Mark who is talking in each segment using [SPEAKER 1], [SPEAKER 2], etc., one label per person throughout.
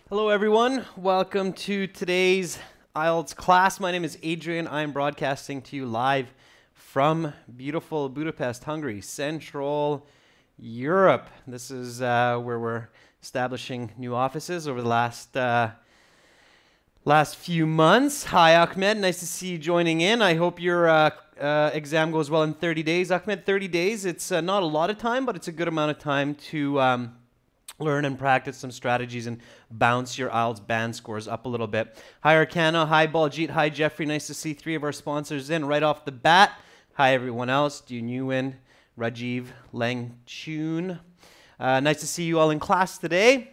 [SPEAKER 1] Hello everyone, welcome to today's IELTS class. My name is Adrian. I'm broadcasting to you live from beautiful Budapest, Hungary, Central Europe. This is where we're establishing new offices over the last few months. Hi Ahmed, nice to see you joining in. I hope your exam goes well in 30 days. Ahmed, 30 days, it's not a lot of time, but it's a good amount of time to learn and practice some strategies and bounce your IELTS band scores up a little bit. Hi Arcana, hi Baljit, hi Jeffrey. Nice to see three of our sponsors in right off the bat. Hi everyone else, Du Nguyen, Rajiv, Lang Chun. Nice to see you all in class today.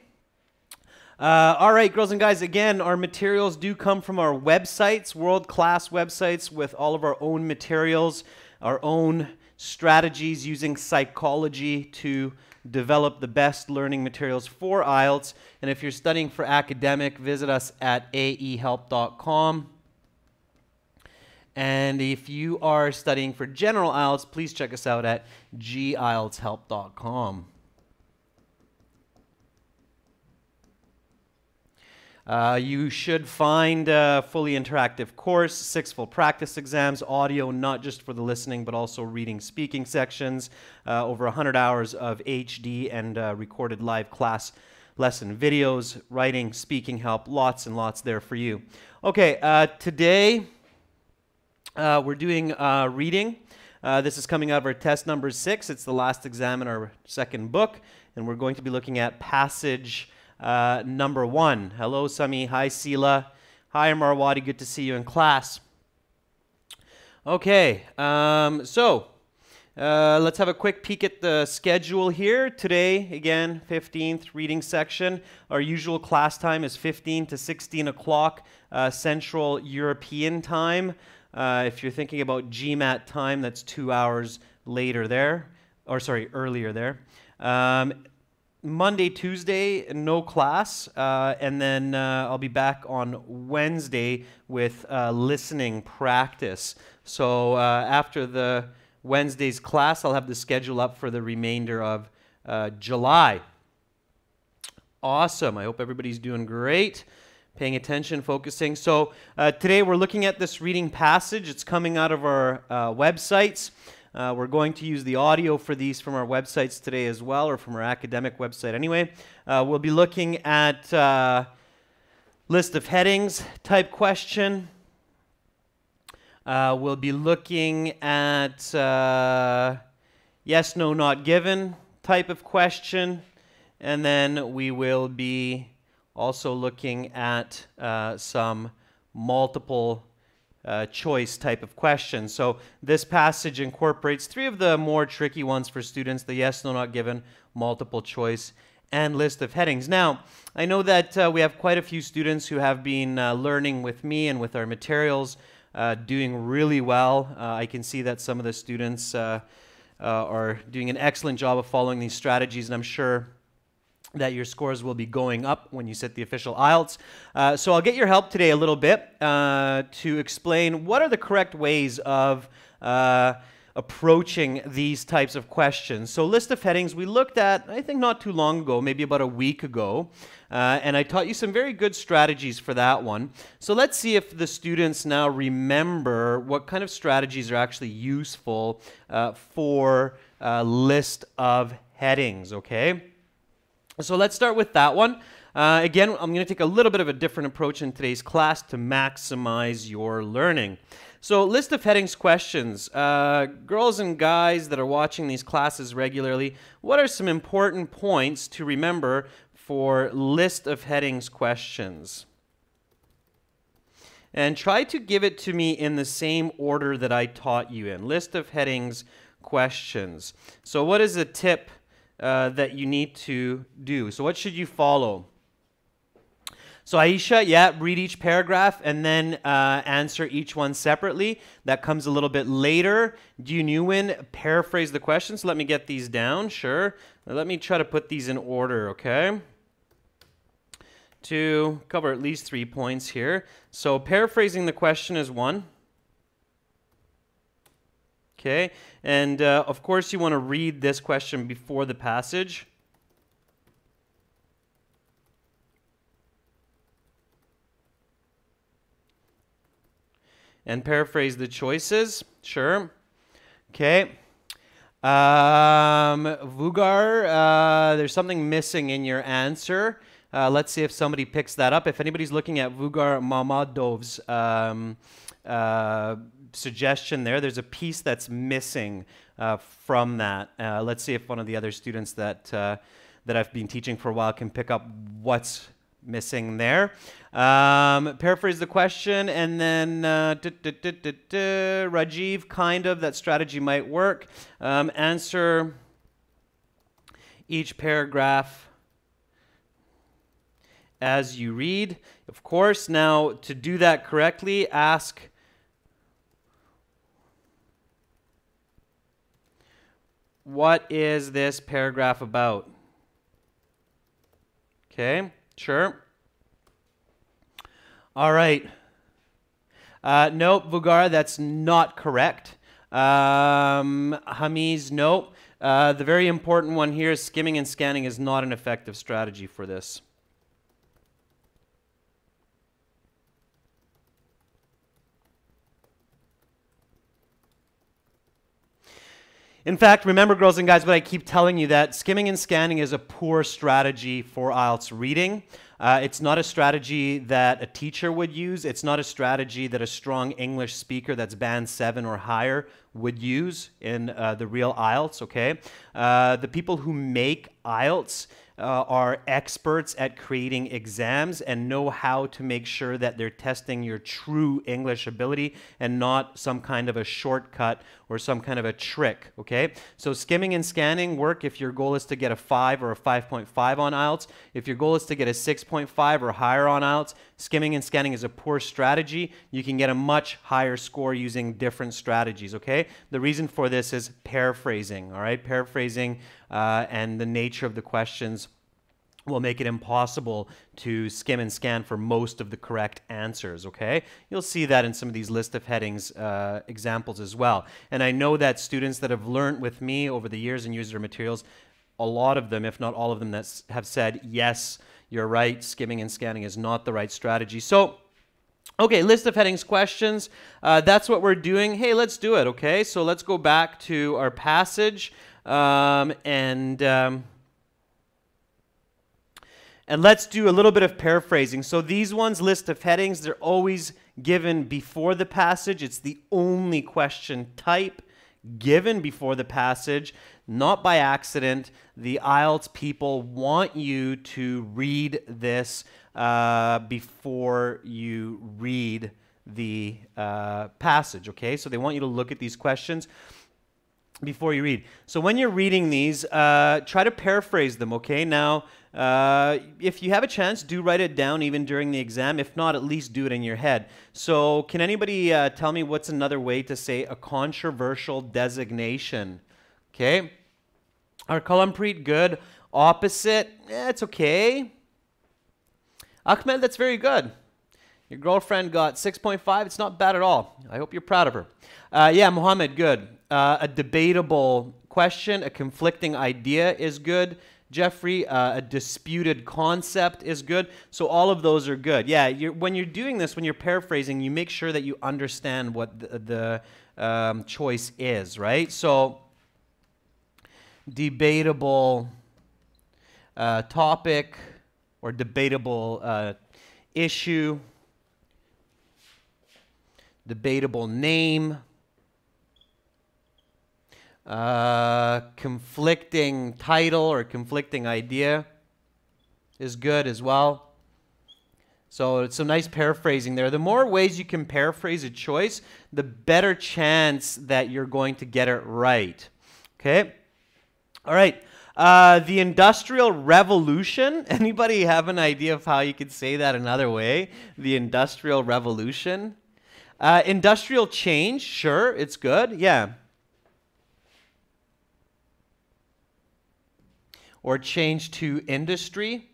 [SPEAKER 1] All right, girls and guys, again, our materials do come from our websites, world-class websites with all of our own materials, our own strategies using psychology to develop the best learning materials for IELTS. And if you're studying for academic, visit us at aehelp.com. And if you are studying for general IELTS, please check us out at gieltshelp.com. You should find a fully interactive course, 6 full practice exams, audio, not just for the listening, but also reading, speaking sections, over 100 hours of HD and recorded live class lesson videos, writing, speaking help, lots and lots there for you. Okay, today we're doing reading. This is coming out of our test number 6. It's the last exam in our second book, and we're going to be looking at passage number 1. Hello, Sami. Hi, Sila. Hi, Marwadi. Good to see you in class. Okay, let's have a quick peek at the schedule here. Today, again, 15th reading section. Our usual class time is 15 to 16 o'clock Central European time. If you're thinking about GMAT time, that's 2 hours later there, or sorry, earlier there. Monday, Tuesday, no class, and then I'll be back on Wednesday with listening practice. So after the Wednesday's class, I'll have the schedule up for the remainder of July. Awesome. I hope everybody's doing great, paying attention, focusing. So today we're looking at this reading passage. It's coming out of our websites. We're going to use the audio for these from our websites today as well, or from our academic website anyway. We'll be looking at list of headings type question. We'll be looking at yes, no, not given type of question. And then we will be also looking at some multiple choice type of question. So this passage incorporates 3 of the more tricky ones for students: the yes, no, not given, multiple choice, and list of headings. Now, I know that we have quite a few students who have been learning with me and with our materials, doing really well. I can see that some of the students are doing an excellent job of following these strategies, and I'm sure that your scores will be going up when you sit the official IELTS. So I'll get your help today a little bit to explain what are the correct ways of approaching these types of questions. So list of headings we looked at, I think not too long ago, maybe about a week ago, and I taught you some very good strategies for that one. So let's see if the students now remember what kind of strategies are actually useful for a list of headings, okay? So let's start with that one. Again, I'm going to take a little bit of a different approach in today's class to maximize your learning. So list of headings questions. Girls and guys that are watching these classes regularly, what are some important points to remember for list of headings questions? And try to give it to me in the same order that I taught you in. List of headings questions. So what is a tip that you need to do? So what should you follow? So Aisha, yeah, read each paragraph and then answer each one separately. That comes a little bit later. Do you Nguyen, paraphrase the questions? So let me get these down, sure. Now let me try to put these in order, okay? To cover at least 3 points here. So paraphrasing the question is 1. Okay, and of course you want to read this question before the passage. And paraphrase the choices. Sure. Okay. Vugar, there's something missing in your answer. Let's see if somebody picks that up. If anybody's looking at Vugar Mamadov's suggestion there's a piece that's missing from that. Let's see if one of the other students that I've been teaching for a while can pick up what's missing there. Paraphrase the question, and then Rajiv, kind of, that strategy might work. Answer each paragraph as you read. Of course, now to do that correctly, ask what is this paragraph about? Okay. Sure. All right. Nope, Vugar, that's not correct. Hamiz, nope. The very important one here is skimming and scanning is not an effective strategy for this. In fact, remember, girls and guys, what I keep telling you, that skimming and scanning is a poor strategy for IELTS reading. It's not a strategy that a teacher would use. It's not a strategy that a strong English speaker that's band 7 or higher would use in the real IELTS, okay? The people who make IELTS are experts at creating exams and know how to make sure that they're testing your true English ability and not some kind of a shortcut or some kind of a trick, okay? So skimming and scanning work if your goal is to get a 5 or a 5.5 on IELTS. If your goal is to get a 6.5 or higher on IELTS, skimming and scanning is a poor strategy. You can get a much higher score using different strategies, okay? The reason for this is paraphrasing, all right? Paraphrasing and the nature of the questions will make it impossible to skim and scan for most of the correct answers, okay? You'll see that in some of these list of headings examples as well. And I know that students that have learned with me over the years and used their materials, a lot of them, if not all of them, that have said, yes, you're right, skimming and scanning is not the right strategy. So, okay, list of headings questions. That's what we're doing. Hey, let's do it, okay? So let's go back to our passage and let's do a little bit of paraphrasing. So these ones, list of headings, they're always given before the passage. It's the only question type given before the passage, not by accident. The IELTS people want you to read this before you read the passage, okay? So they want you to look at these questions before you read. So when you're reading these, try to paraphrase them, okay? Now, if you have a chance, do write it down even during the exam. If not, at least do it in your head. So can anybody tell me what's another way to say a controversial designation? Okay. Arkalampreet, good. Opposite, it's okay. Ahmed, that's very good. Your girlfriend got 6.5. It's not bad at all. I hope you're proud of her. Yeah, Mohammed, good. A debatable question, a conflicting idea is good. Jeffrey, a disputed concept is good. So all of those are good. Yeah, when you're doing this, when you're paraphrasing, you make sure that you understand what the choice is, right? So debatable topic or debatable issue, debatable name, conflicting title or conflicting idea is good as well. So it's some nice paraphrasing there. The more ways you can paraphrase a choice, the better chance that you're going to get it right. Okay? All right. The Industrial Revolution. Anybody have an idea of how you could say that another way? The Industrial Revolution. Industrial change. Sure, it's good. Yeah. Or change to industry.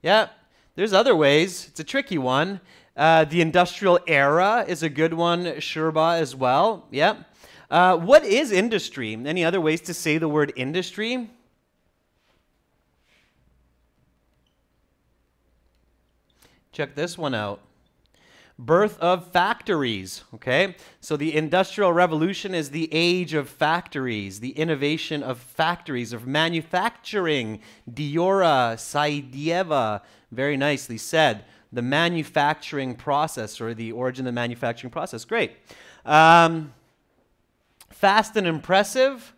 [SPEAKER 1] Yeah, there's other ways. It's a tricky one. The industrial era is a good one, Shurba, as well. Yeah. What is industry? Any other ways to say the word industry? Check this one out. Birth of factories, okay? So the Industrial Revolution is the age of factories, the innovation of factories, of manufacturing. Diora Saidieva, very nicely said. The manufacturing process, or the origin of the manufacturing process. Great. Fast and impressive.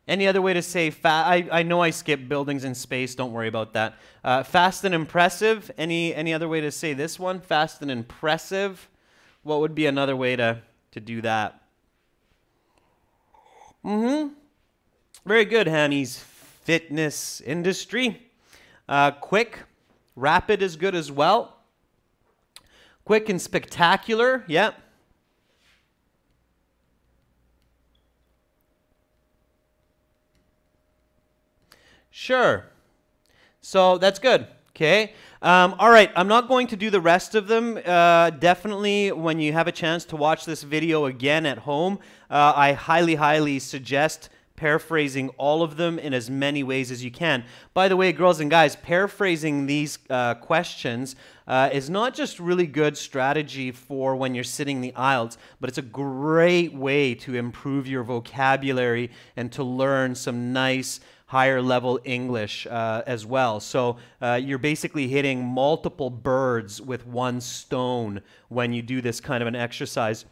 [SPEAKER 1] Any other way to say I know I skipped buildings in space. Don't worry about that. Fast and impressive. Any other way to say this one? Fast and impressive. What would be another way to do that? Very good, Hanny's fitness industry. Quick. Rapid is good as well. Quick and spectacular. Yep. Sure. So that's good. Okay. All right. I'm not going to do the rest of them. Definitely, when you have a chance to watch this video again at home, I highly, highly suggest paraphrasing all of them in as many ways as you can. By the way, girls and guys, paraphrasing these questions is not just really good strategy for when you're sitting the IELTS, but it's a great way to improve your vocabulary and to learn some nice higher level English as well. So you're basically hitting multiple birds with one stone when you do this kind of an exercise.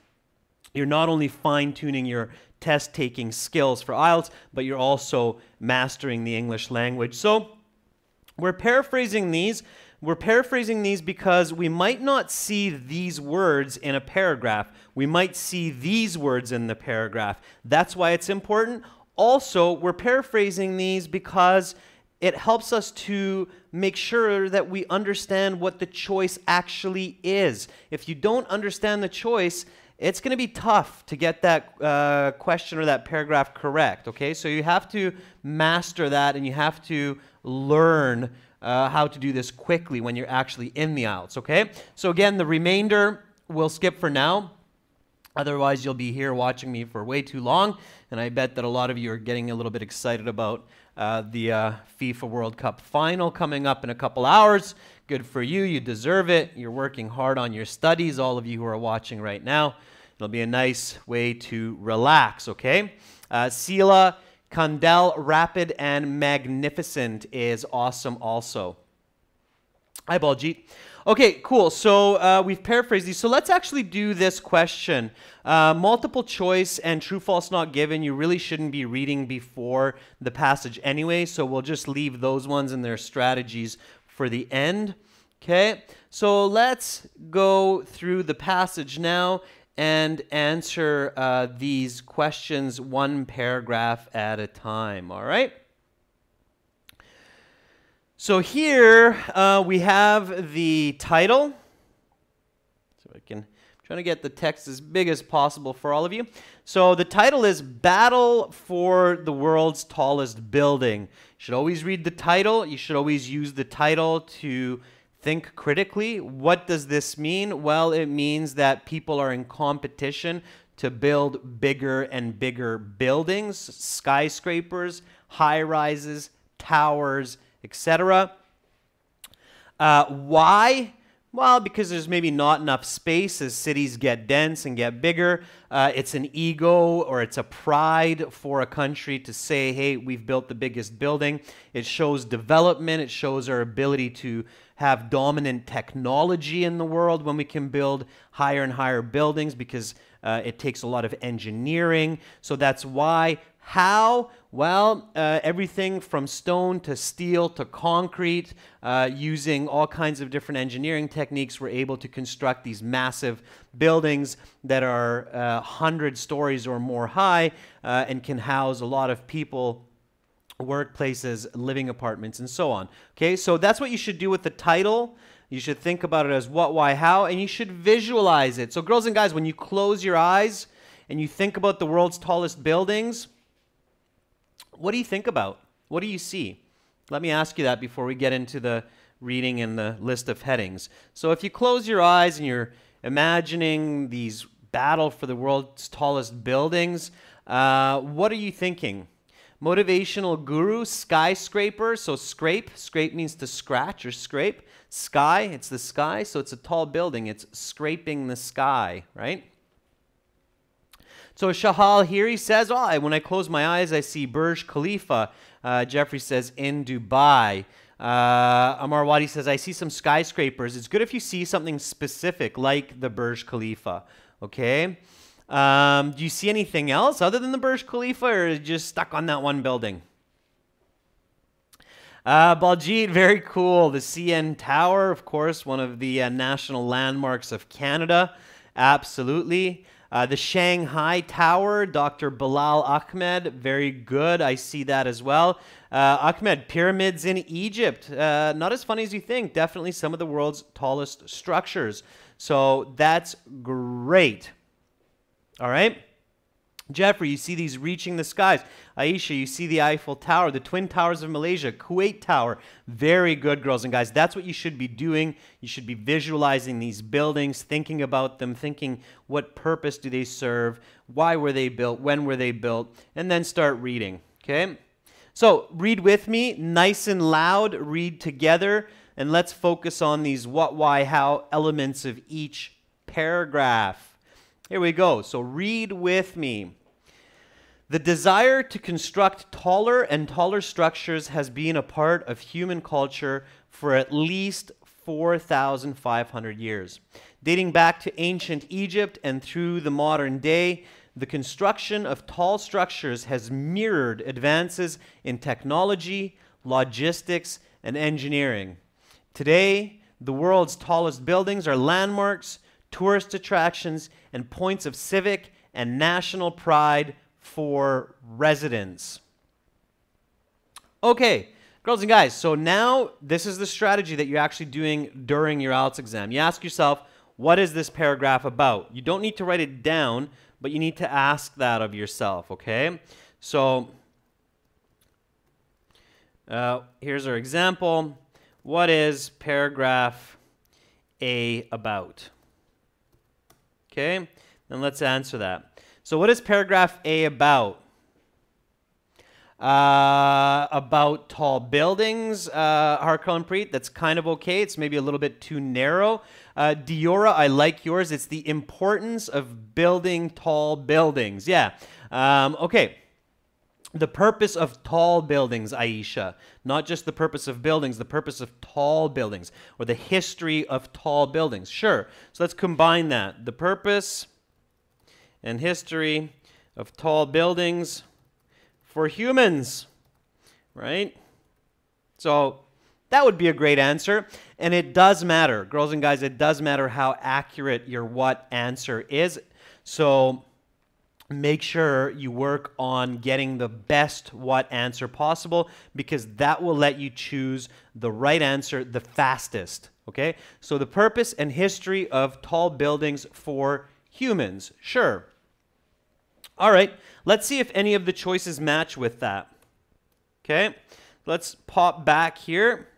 [SPEAKER 1] You're not only fine-tuning your test-taking skills for IELTS, but you're also mastering the English language. So we're paraphrasing these. We're paraphrasing these because we might not see these words in a paragraph. We might see these words in the paragraph. That's why it's important. Also, we're paraphrasing these because it helps us to make sure that we understand what the choice actually is. If you don't understand the choice, it's going to be tough to get that question or that paragraph correct, okay? So you have to master that, and you have to learn how to do this quickly when you're actually in the IELTS, okay? So again, the remainder we'll skip for now. Otherwise, you'll be here watching me for way too long, and I bet that a lot of you are getting a little bit excited about the FIFA World Cup final coming up in a couple hours. Good for you. You deserve it. You're working hard on your studies, all of you who are watching right now. It'll be a nice way to relax, okay? Sila, Kandel, rapid and magnificent is awesome also. Hi, Baljeet. Okay, cool. So we've paraphrased these. So let's actually do this question. Multiple choice and true, false, not given, you really shouldn't be reading before the passage anyway, so we'll just leave those ones and their strategies for the end. Okay, so let's go through the passage now and answer these questions one paragraph at a time, all right? So here we have the title. So I'm trying to get the text as big as possible for all of you. So the title is Battle for the World's Tallest Building. You should always read the title. You should always use the title to think critically. What does this mean? Well, it means that people are in competition to build bigger and bigger buildings, skyscrapers, high-rises, towers, etc. Why? Well, because there's maybe not enough space as cities get dense and get bigger. It's an ego or it's a pride for a country to say, hey, we've built the biggest building. It shows development. It shows our ability to have dominant technology in the world when we can build higher and higher buildings, because it takes a lot of engineering. So that's why. How? Well, everything from stone to steel to concrete, using all kinds of different engineering techniques, we're able to construct these massive buildings that are 100 stories or more high and can house a lot of people, workplaces, living apartments, and so on. Okay, so that's what you should do with the title. You should think about it as what, why, how, and you should visualize it. So girls and guys, when you close your eyes and you think about the world's tallest buildings, what do you think about? What do you see? Let me ask you that before we get into the reading and the list of headings. So if you close your eyes and you're imagining these battle for the world's tallest buildings, what are you thinking? Motivational guru, skyscraper. So scrape means to scratch or scrape. Sky, it's the sky. So it's a tall building. It's scraping the sky, right? So Shahal here, he says, oh, when I close my eyes, I see Burj Khalifa. Jeffrey says, in Dubai. Amar Wadi says, I see some skyscrapers. It's good if you see something specific like the Burj Khalifa, okay? Do you see anything else other than the Burj Khalifa, or is it just stuck on that one building? Baljeet, very cool. The CN Tower, of course, one of the national landmarks of Canada. Absolutely. The Shanghai Tower, Dr. Bilal Ahmed, very good. I see that as well. Ahmed, pyramids in Egypt. Not as funny as you think. Definitely some of the world's tallest structures. So that's great. All right. Jeffrey, you see these reaching the skies. Aisha, you see the Eiffel Tower, the Twin Towers of Malaysia, Kuwait Tower. Very good, girls and guys. That's what you should be doing. You should be visualizing these buildings, thinking about them, thinking what purpose do they serve, why were they built, when were they built, and then start reading, okay? So read with me, nice and loud, read together, and let's focus on these what, why, how elements of each paragraph. Here we go. So read with me. The desire to construct taller and taller structures has been a part of human culture for at least 4,500 years. Dating back to ancient Egypt and through the modern day, the construction of tall structures has mirrored advances in technology, logistics, and engineering. Today, the world's tallest buildings are landmarks, tourist attractions, and points of civic and national pride for residents. Okay, girls and guys, so now this is the strategy that you're actually doing during your IELTS exam. You ask yourself, what is this paragraph about? You don't need to write it down, but you need to ask that of yourself, okay? So here's our example. What is paragraph A about? Okay, then let's answer that. So what is paragraph A about? About tall buildings, Harkar and Preet. That's kind of okay. It's maybe a little bit too narrow. Diora, I like yours. It's the importance of building tall buildings. Yeah. Okay. The purpose of tall buildings, Aisha. Not just the purpose of buildings, the purpose of tall buildings, or the history of tall buildings. Sure. So let's combine that. The purpose and history of tall buildings for humans, right? So that would be a great answer. And it does matter, girls and guys, it does matter how accurate your what answer is. So make sure you work on getting the best what answer possible, because that will let you choose the right answer the fastest, okay? So the purpose and history of tall buildings for humans, sure. All right, let's see if any of the choices match with that, okay? Let's pop back here.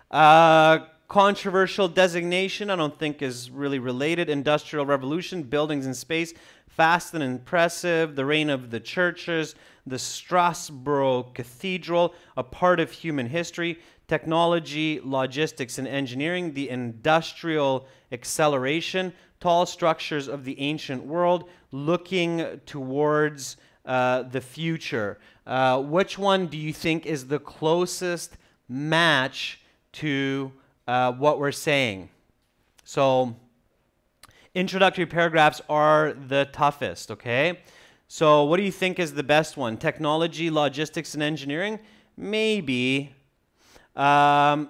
[SPEAKER 1] Controversial designation, I don't think is really related. Industrial Revolution, buildings in space, fast and impressive, the reign of the churches, the Strasbourg Cathedral, a part of human history, technology, logistics, and engineering, the industrial acceleration, tall structures of the ancient world, looking towards the future. Which one do you think is the closest match to what we're saying? So introductory paragraphs are the toughest, okay? So what do you think is the best one? Technology, logistics, and engineering? Maybe. I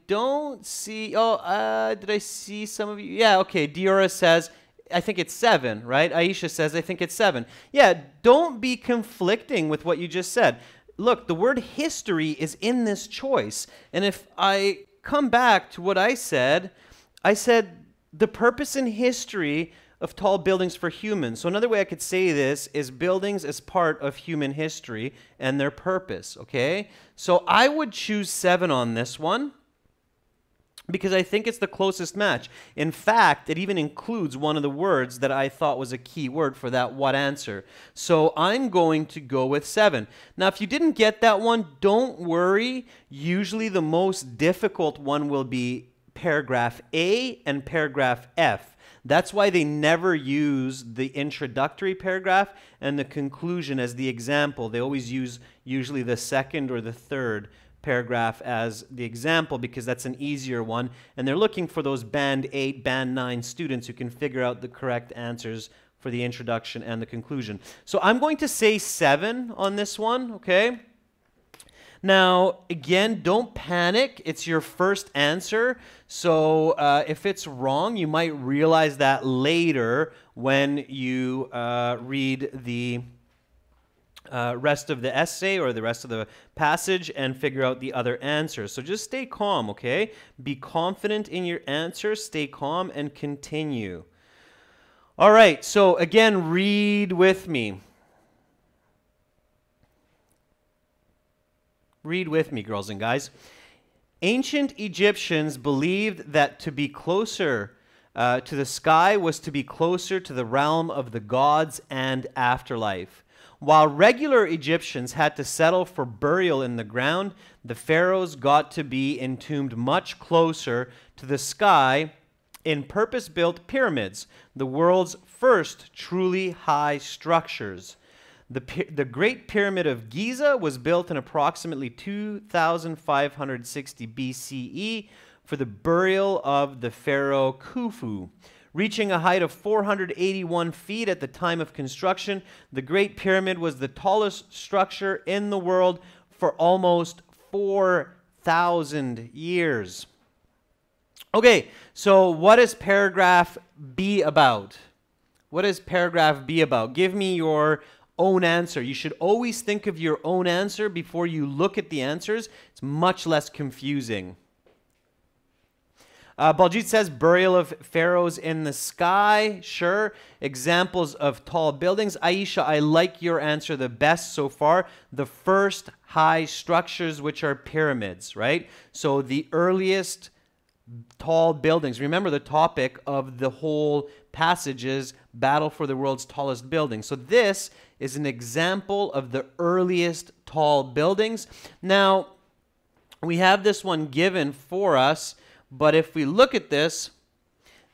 [SPEAKER 1] don't see, did I see some of you? Yeah, okay, Diora says, I think it's 7, right? Aisha says, I think it's 7. Yeah, don't be conflicting with what you just said. Look, the word history is in this choice. And if I come back to what I said the purpose and history of tall buildings for humans. So another way I could say this is buildings as part of human history and their purpose, okay? So I would choose 7 on this one. because I think it's the closest match. In fact, it even includes one of the words that I thought was a key word for that what answer. So I'm going to go with 7. Now, if you didn't get that one, don't worry. Usually the most difficult one will be paragraph A and paragraph F. That's why they never use the introductory paragraph and the conclusion as the example. They always use usually the second or the third paragraph as the example because that's an easier one, and they're looking for those band 8, band 9 students who can figure out the correct answers for the introduction and the conclusion. So I'm going to say 7 on this one, okay? Now, again, don't panic. It's your first answer, so if it's wrong, you might realize that later when you read the rest of the essay or the rest of the passage and figure out the other answers. So just stay calm, okay? Be confident in your answer, stay calm, and continue. All right, so again, read with me. Read with me, girls and guys. Ancient Egyptians believed that to be closer to the sky was to be closer to the realm of the gods and afterlife. While regular Egyptians had to settle for burial in the ground, the pharaohs got to be entombed much closer to the sky in purpose-built pyramids, the world's first truly high structures. The Great Pyramid of Giza was built in approximately 2560 BCE for the burial of the pharaoh Khufu. Reaching a height of 481 feet at the time of construction, the Great Pyramid was the tallest structure in the world for almost 4,000 years. Okay, so what is paragraph B about? What is paragraph B about? Give me your own answer. You should always think of your own answer before you look at the answers. It's much less confusing. Baljit says, burial of pharaohs in the sky. Sure. Examples of tall buildings. Aisha, I like your answer the best so far. The first high structures, which are pyramids, right? So the earliest tall buildings. Remember, the topic of the whole passage is battle for the world's tallest building. So this is an example of the earliest tall buildings. Now, we have this one given for us. But if we look at this,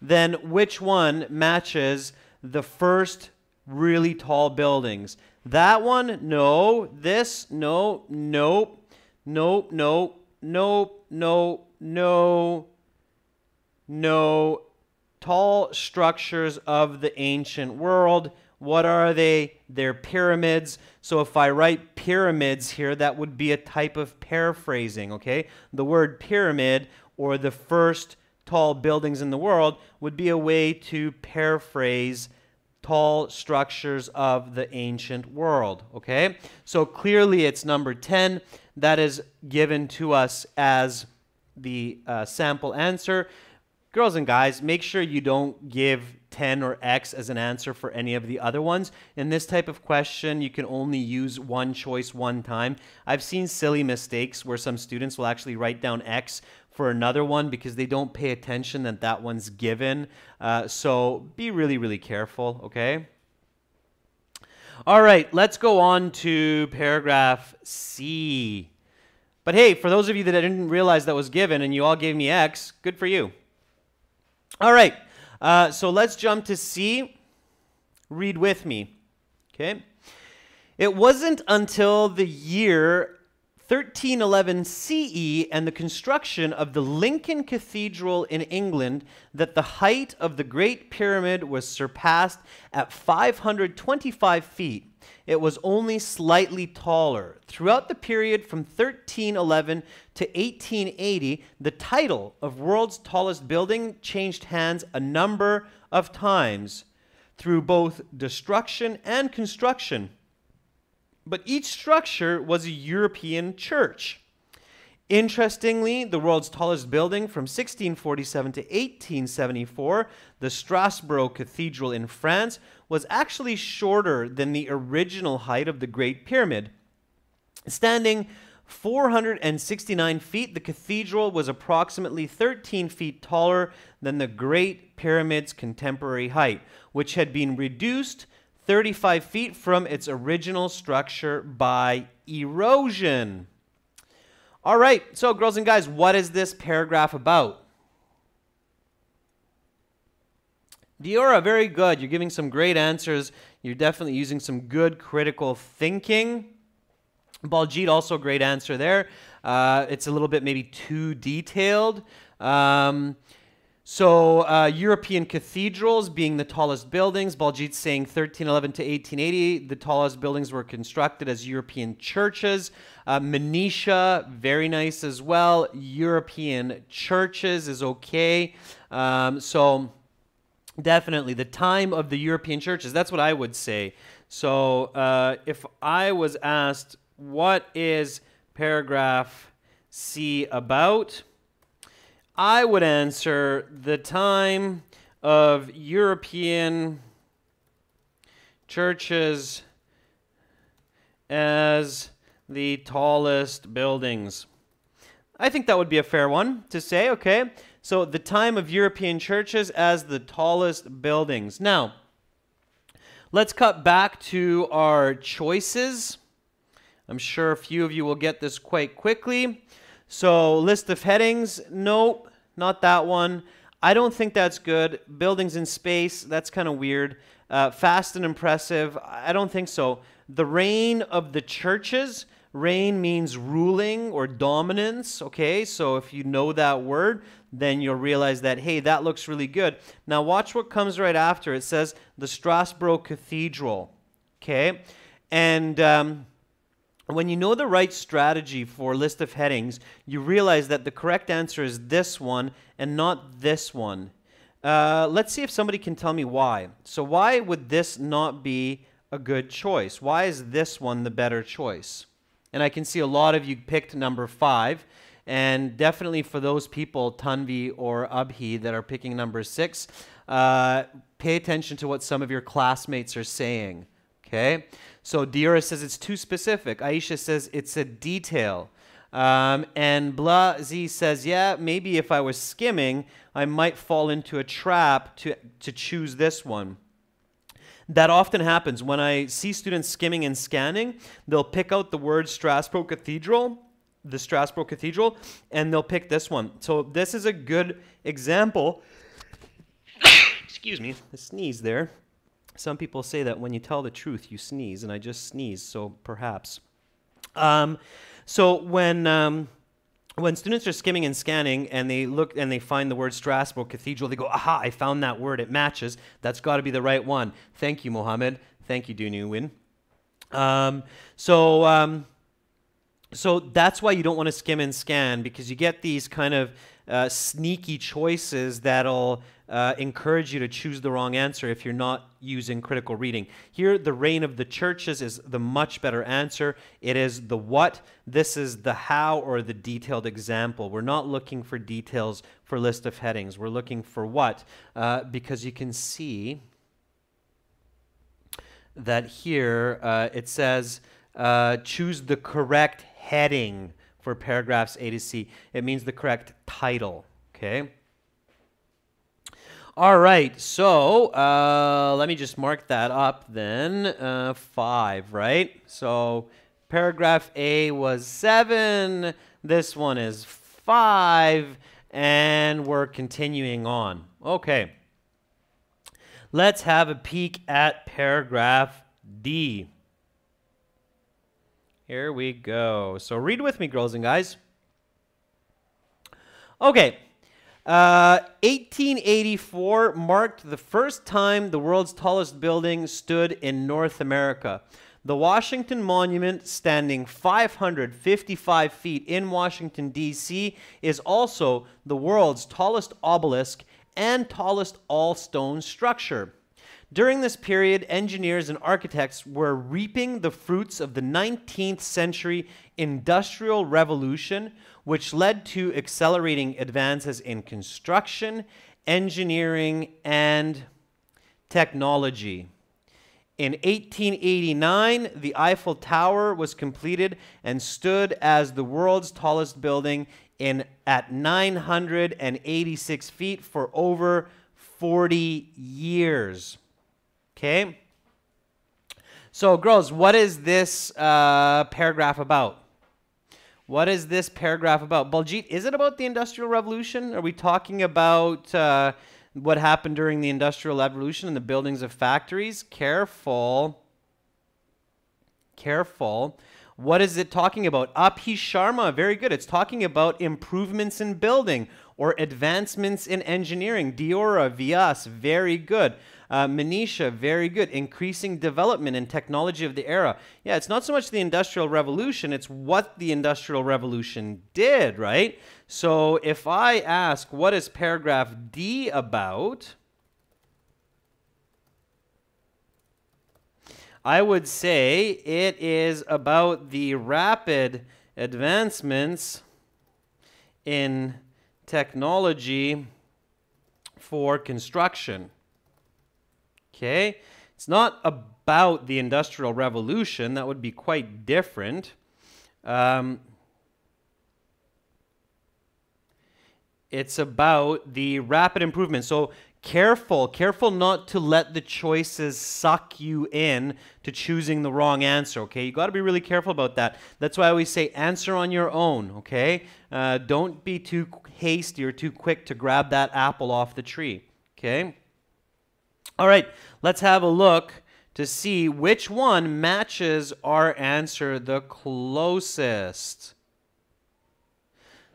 [SPEAKER 1] then which one matches the first really tall buildings? That one? No. This? No. Nope. Nope. Nope. Nope. No. No. No. Tall structures of the ancient world. What are they? They're pyramids. So if I write pyramids here, that would be a type of paraphrasing, okay? The word pyramid, or the first tall buildings in the world, would be a way to paraphrase tall structures of the ancient world, okay? So clearly it's number 10. That is given to us as the sample answer. Girls and guys, make sure you don't give 10 or X as an answer for any of the other ones. In this type of question, you can only use one choice one time. I've seen silly mistakes where some students will actually write down X for another one because they don't pay attention that that one's given. So be really, really careful, okay? All right, let's go on to paragraph C. But hey, for those of you that didn't realize that was given and you all gave me X, good for you. All right, so let's jump to C. Read with me, okay? It wasn't until the year 1311 CE and the construction of the Lincoln Cathedral in England that the height of the Great Pyramid was surpassed at 525 feet. It was only slightly taller. Throughout the period from 1311 to 1880, the title of world's tallest building changed hands a number of times through both destruction and construction. But each structure was a European church. Interestingly, the world's tallest building from 1647 to 1874, the Strasbourg Cathedral in France, was actually shorter than the original height of the Great Pyramid, standing 469 feet, the cathedral was approximately 13 feet taller than the Great Pyramid's contemporary height, which had been reduced 35 feet from its original structure by erosion. All right, so girls and guys, what is this paragraph about? Diora, very good. You're giving some great answers. You're definitely using some good critical thinking. Baljeet, also a great answer there. It's a little bit maybe too detailed. European cathedrals being the tallest buildings. Baljeet's saying 1311 to 1880. The tallest buildings were constructed as European churches. Manisha, very nice as well. European churches is okay. So definitely the time of the European churches. That's what I would say. So if I was asked, what is paragraph C about? I would answer the time of European churches as the tallest buildings. I think that would be a fair one to say, okay? So the time of European churches as the tallest buildings. Now, let's cut back to our choices. I'm sure a few of you will get this quite quickly. So list of headings, nope, not that one. I don't think that's good. Buildings in space, that's kind of weird. Fast and impressive, I don't think so. The reign of the churches, reign means ruling or dominance, okay? So if you know that word, then you'll realize that, hey, that looks really good. Now watch what comes right after. It says the Strasbourg Cathedral, okay? And when you know the right strategy for list of headings, you realize that the correct answer is this one and not this one. Let's see if somebody can tell me why. So why would this not be a good choice? Why is this one the better choice? And I can see a lot of you picked number 5. And definitely for those people, Tanvi or Abhi, that are picking number 6, pay attention to what some of your classmates are saying. Okay? So Diora says it's too specific. Aisha says it's a detail. And Blazi says, yeah, maybe if I was skimming, I might fall into a trap to choose this one. That often happens. When I see students skimming and scanning, they'll pick out the word Strasbourg Cathedral, the Strasbourg Cathedral, and they'll pick this one. So this is a good example. Excuse me, I sneezed there. Some people say that when you tell the truth, you sneeze, and I just sneezed, so perhaps. So when students are skimming and scanning and they look and they find the word Strasbourg Cathedral, they go, aha, I found that word, it matches. That's got to be the right one. Thank you, Mohammed. Thank you, Dunuwin. So that's why you don't want to skim and scan, because you get these kind of sneaky choices that'll encourage you to choose the wrong answer if you're not using critical reading. Here, the reign of the churches is the much better answer. It is the what. This is the how or the detailed example. We're not looking for details for list of headings. We're looking for what, because you can see that here it says choose the correct heading for paragraphs A to C. It means the correct title, okay? All right, so let me just mark that up then. 5, right? So paragraph A was 7. This one is 5, and we're continuing on. Okay. Let's have a peek at paragraph D. Here we go. So read with me, girls and guys. Okay. 1884 marked the first time the world's tallest building stood in North America. The Washington Monument, standing 555 feet in Washington, D.C., is also the world's tallest obelisk and tallest all-stone structure. During this period, engineers and architects were reaping the fruits of the 19th century Industrial Revolution, which led to accelerating advances in construction, engineering, and technology. In 1889, the Eiffel Tower was completed and stood as the world's tallest building at 986 feet for over 40 years. Okay? So, girls, what is this paragraph about? What is this paragraph about? Baljeet, is it about the Industrial Revolution? Are we talking about what happened during the Industrial Revolution and the buildings of factories? Careful. Careful. What is it talking about? Abhi Sharma, very good. It's talking about improvements in building or advancements in engineering. Diora, Vyas, very good. Manisha, very good. Increasing development and technology of the era. Yeah, it's not so much the Industrial Revolution, it's what the Industrial Revolution did, right? So if I ask, what is paragraph D about? I would say it is about the rapid advancements in technology for construction. Okay? It's not about the Industrial Revolution. That would be quite different. It's about the rapid improvement. So careful not to let the choices suck you in to choosing the wrong answer, okay? You got to be really careful about that. That's why I always say answer on your own, okay? Don't be too hasty or too quick to grab that apple off the tree, okay? All right, let's have a look to see which one matches our answer the closest.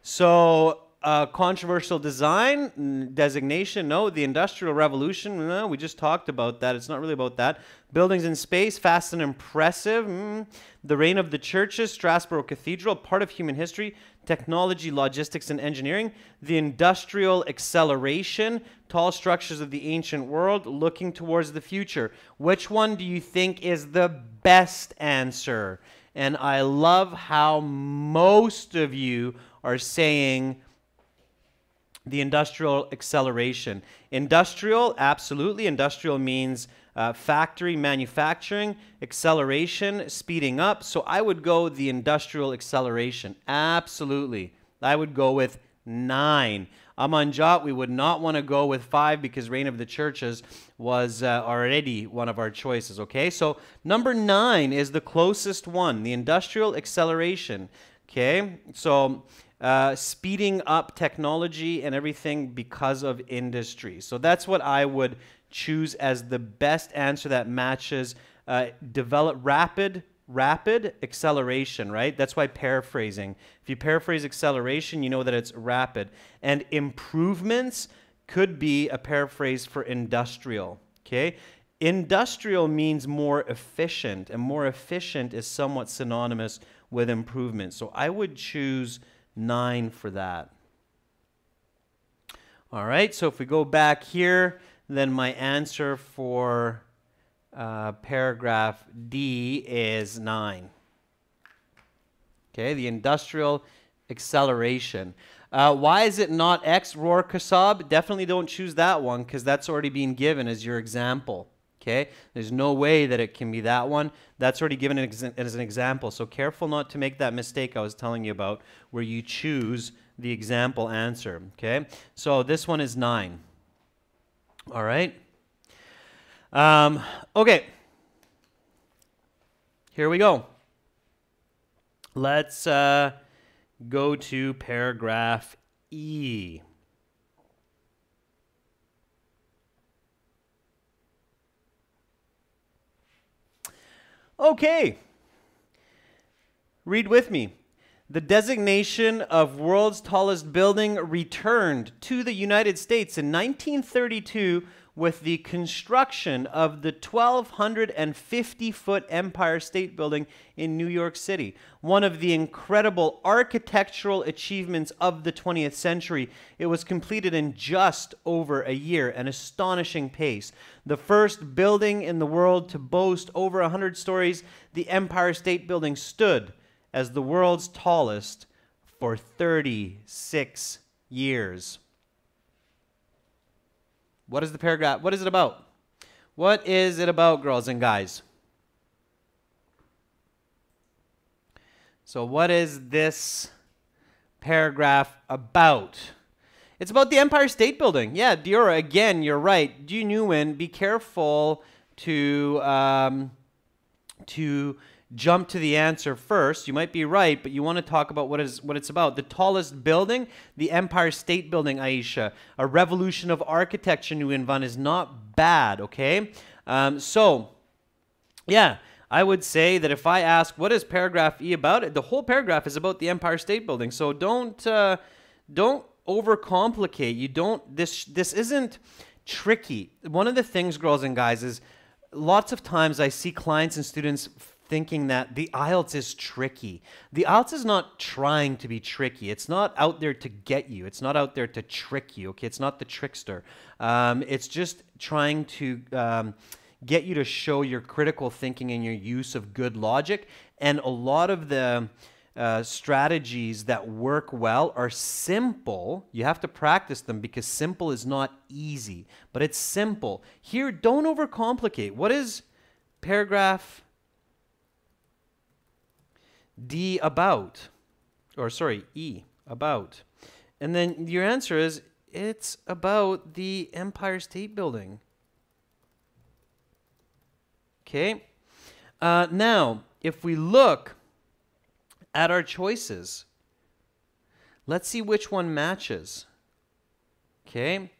[SPEAKER 1] So, controversial design, designation, no. The Industrial Revolution, no, we just talked about that. It's not really about that. Buildings in space, fast and impressive. The reign of the churches, Strasbourg Cathedral, part of human history. Technology, logistics, and engineering. The industrial acceleration, tall structures of the ancient world, looking towards the future. Which one do you think is the best answer? And I love how most of you are saying the industrial acceleration. Industrial, absolutely. Industrial means factory, manufacturing. Acceleration, speeding up. So I would go the industrial acceleration. Absolutely. I would go with 9. Amanjat, we would not want to go with 5 because reign of the churches was already one of our choices. Okay, so number 9 is the closest one, the industrial acceleration. Okay, so speeding up technology and everything because of industry. So that's what I would choose as the best answer that matches rapid acceleration, right? That's why paraphrasing. If you paraphrase acceleration, you know that it's rapid. And improvements could be a paraphrase for industrial, okay? Industrial means more efficient, and more efficient is somewhat synonymous with improvement. So I would choose 9 for that. All right, so if we go back here, then my answer for paragraph D is 9. Okay, the industrial acceleration. Why is it not X, Roar Kasab? Definitely don't choose that one because that's already been given as your example. Okay, there's no way that it can be that one. That's already given as an example. So careful not to make that mistake I was telling you about where you choose the example answer. Okay, so this one is 9. All right. Okay. Here we go. Let's go to paragraph E. Okay. Read with me. The designation of world's tallest building returned to the United States in 1932 with the construction of the 1,250-foot Empire State Building in New York City. One of the incredible architectural achievements of the 20th century. It was completed in just over a year, an astonishing pace. The first building in the world to boast over 100 stories, the Empire State Building stood as the world's tallest for 36 years. What is the paragraph? What is it about? What is it about, girls and guys? So what is this paragraph about? It's about the Empire State Building. Yeah, Diora, again, you're right. Ji Nguyen, be careful to jump to the answer first. You might be right, but you want to talk about what it's about. The tallest building, the Empire State Building, Aisha. A revolution of architecture, Nguyen Van, is not bad, okay? So, yeah, I would say that if I ask, what is paragraph E about? The whole paragraph is about the Empire State Building. So don't overcomplicate. This isn't tricky. One of the things, girls and guys, is lots of times I see clients and students thinking that the IELTS is tricky. The IELTS is not trying to be tricky. It's not out there to get you. It's not out there to trick you, okay? It's not the trickster. It's just trying to get you to show your critical thinking and your use of good logic. And a lot of the strategies that work well are simple. You have to practice them because simple is not easy, but it's simple. Here, don't overcomplicate. What is paragraph D about? Or sorry, E, about. And then your answer is, it's about the Empire State Building. Okay. Now, if we look at our choices, let's see which one matches. Okay.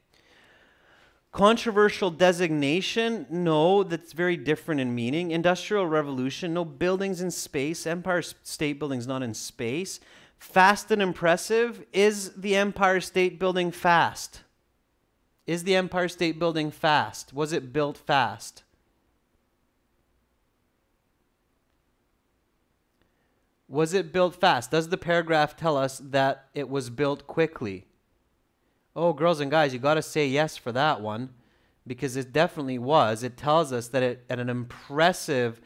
[SPEAKER 1] Controversial designation, no, that's very different in meaning. Industrial revolution, no, buildings in space. Empire State Building's not in space. Fast and impressive, is the Empire State Building fast? Is the Empire State Building fast? Was it built fast? Was it built fast? Does the paragraph tell us that it was built quickly? Oh, girls and guys, you got to say yes for that one because it definitely was. It tells us that it at an impressive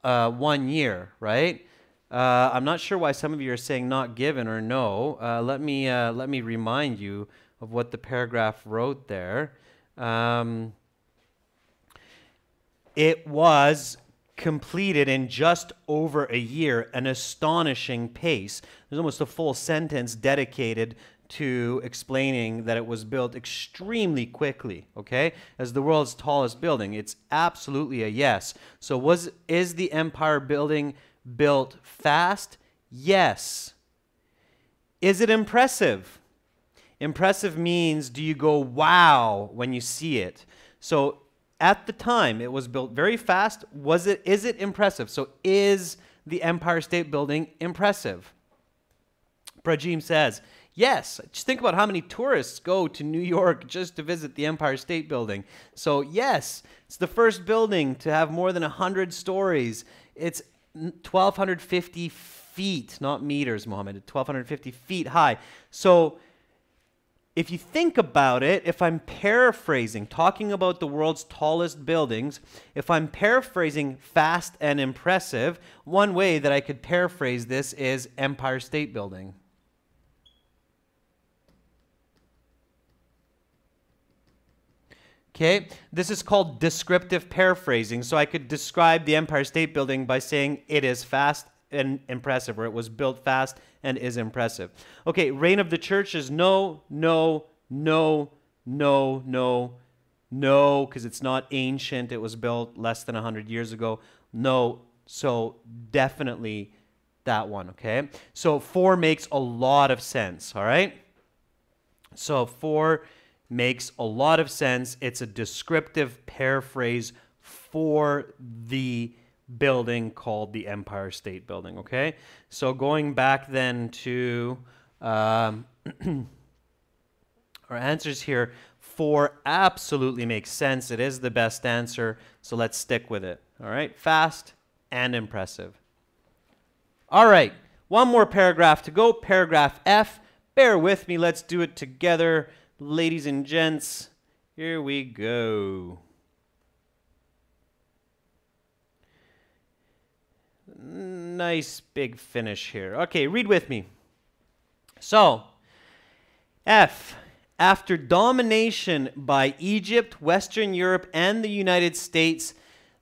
[SPEAKER 1] 1 year, right? I'm not sure why some of you are saying not given or no. Let me remind you of what the paragraph wrote there. It was completed in just over a year, an astonishing pace. There's almost a full sentence dedicated to explaining that it was built extremely quickly, okay? As the world's tallest building, it's absolutely a yes. So is the Empire Building built fast? Yes. Is it impressive? Impressive means, do you go wow when you see it? So at the time, it was built very fast. Is it impressive? So is the Empire State Building impressive? Prajim says, yes. Just think about how many tourists go to New York just to visit the Empire State Building. So yes, it's the first building to have more than 100 stories. It's 1,250 feet, not meters, Mohammed, 1,250 feet high. So if you think about it, if I'm paraphrasing, talking about the world's tallest buildings, if I'm paraphrasing fast and impressive, one way that I could paraphrase this is Empire State Building. Okay, this is called descriptive paraphrasing. So I could describe the Empire State Building by saying it is fast and impressive, or it was built fast and is impressive. Okay, reign of the church is no, no, no, no, no, no, because it's not ancient. It was built less than 100 years ago. No, so definitely that one, okay? So 4 makes a lot of sense, all right? So 4 makes a lot of sense. It's a descriptive paraphrase for the building called the Empire State Building, okay? So going back then to our answers here, 4 absolutely makes sense. It is the best answer, so let's stick with it, all right? Fast and impressive. All right, one more paragraph to go, paragraph F. Bear with me, let's do it together. Ladies and gents, here we go. Nice big finish here. Okay, read with me. So, F, After domination by Egypt, Western Europe, and the United States,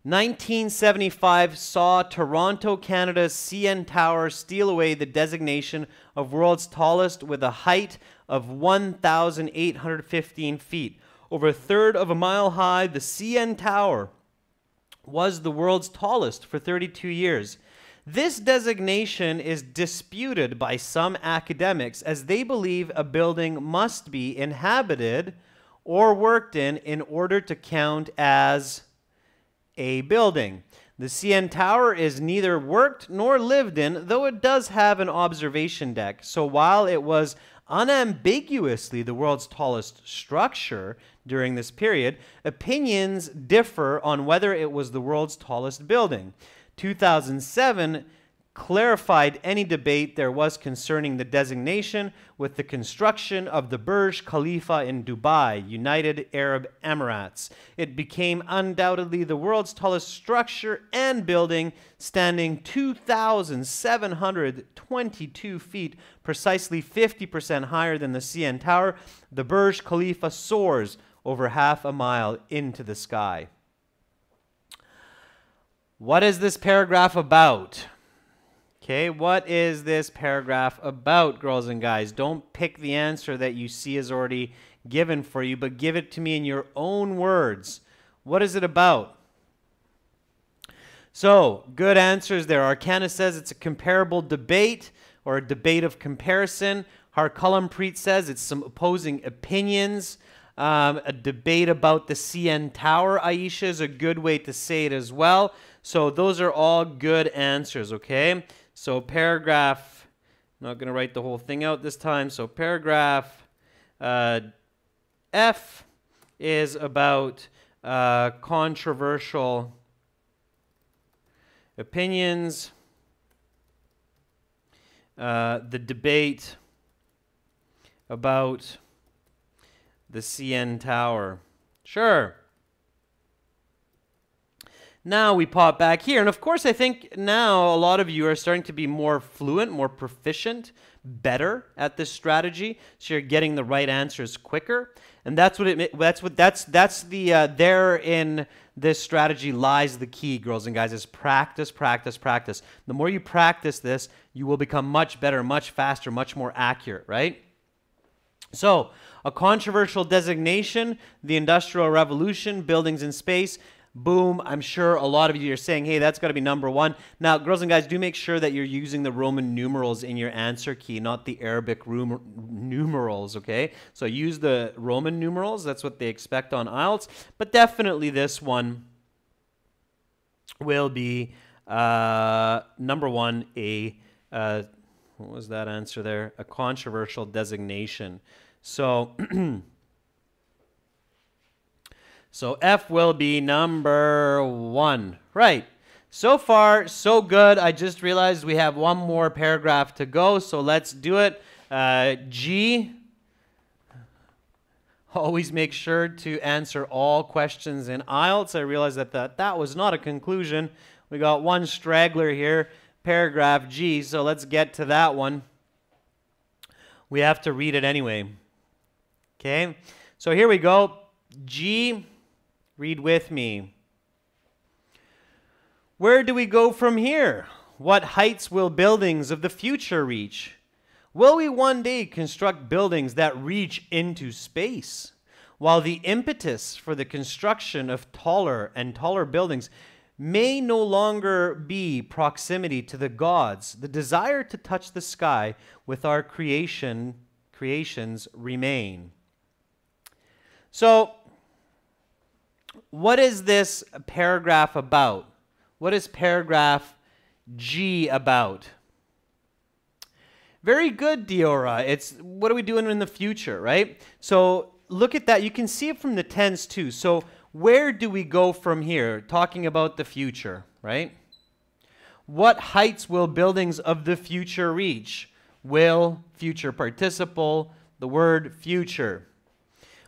[SPEAKER 1] 1975 saw Toronto, Canada's CN Tower steal away the designation of world's tallest with a height of 1,815 feet. Over a third of a mile high, the CN Tower was the world's tallest for 32 years. This designation is disputed by some academics as they believe a building must be inhabited or worked in order to count as a building. The CN Tower is neither worked nor lived in, though it does have an observation deck. So while it was unambiguously the world's tallest structure during this period, opinions differ on whether it was the world's tallest building. 2007 clarified any debate there was concerning the designation with the construction of the Burj Khalifa in Dubai, United Arab Emirates. It became undoubtedly the world's tallest structure and building, standing 2,722 feet, precisely 50% higher than the CN Tower. The Burj Khalifa soars over half a mile into the sky. What is this paragraph about? Okay, what is this paragraph about, girls and guys? Don't pick the answer that you see is already given for you, but give it to me in your own words. What is it about? So, good answers there. Arcana says it's a comparable debate or a debate of comparison. Harkalampreet says it's some opposing opinions. A debate about the CN Tower, Aisha, is a good way to say it as well. So those are all good answers, okay? So paragraph, I'm not going to write the whole thing out this time. So paragraph F is about controversial opinions, the debate about the CN Tower. Sure. Now we pop back here. And of course, I think now a lot of you are starting to be more fluent, more proficient, better at this strategy. So you're getting the right answers quicker. And that's therein this strategy lies the key, girls and guys, is practice, practice, practice. The more you practice this, you will become much better, much faster, much more accurate, right? So, a controversial designation, the Industrial Revolution, buildings in space. Boom, I'm sure a lot of you are saying, hey, that's got to be number one. Now, girls and guys, do make sure that you're using the Roman numerals in your answer key, not the Arabic numerals, okay? So use the Roman numerals. That's what they expect on IELTS. But definitely this one will be number one, what was that answer there? A controversial designation. So... So F will be number one. Right. So far, so good. I just realized we have one more paragraph to go, so let's do it. G. Always make sure to answer all questions in IELTS. I realized that was not a conclusion. We got one straggler here, paragraph G, so let's get to that one. We have to read it anyway. Okay, so here we go. G. Read with me. Where do we go from here? What heights will buildings of the future reach? Will we one day construct buildings that reach into space? While the impetus for the construction of taller and taller buildings may no longer be proximity to the gods, the desire to touch the sky with our creations remain. So, what is this paragraph about? What is paragraph G about? Very good, Diora. It's what are we doing in the future, right? So look at that. You can see it from the tense too. So where do we go from here? Talking about the future, right? What heights will buildings of the future reach? Will, future participle, the word future.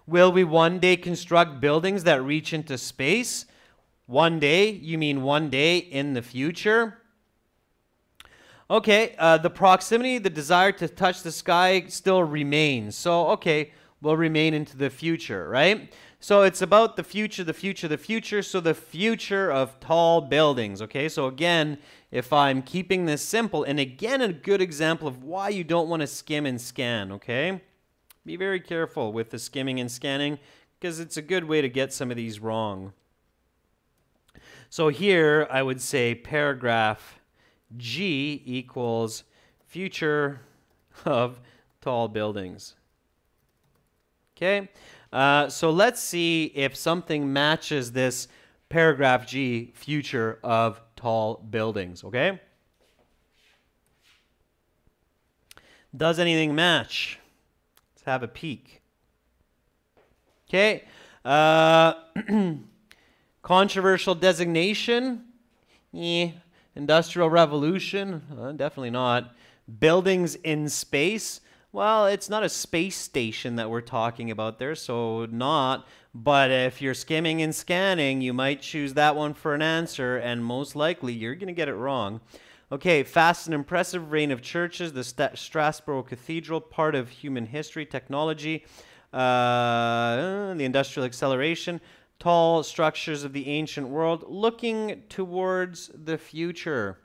[SPEAKER 1] Will we one day construct buildings that reach into space? One day? You mean one day in the future? Okay, the proximity, the desire to touch the sky still remains. So, okay, will remain into the future, right? So it's about the future, the future, the future. So the future of tall buildings, okay? So again, if I'm keeping this simple, and again, a good example of why you don't want to skim and scan, okay? Be very careful with the skimming and scanning because it's a good way to get some of these wrong. So here I would say paragraph G equals future of tall buildings. Okay, so let's see if something matches this paragraph G, future of tall buildings, okay? Does anything match? Let's have a peek. Okay, controversial designation, industrial revolution, definitely not. Buildings in space, well, it's not a space station that we're talking about there, so not. But if you're skimming and scanning, you might choose that one for an answer, and most likely you're going to get it wrong. Okay, fast and impressive reign of churches, the Strasbourg Cathedral, part of human history, technology, the industrial acceleration, tall structures of the ancient world, looking towards the future.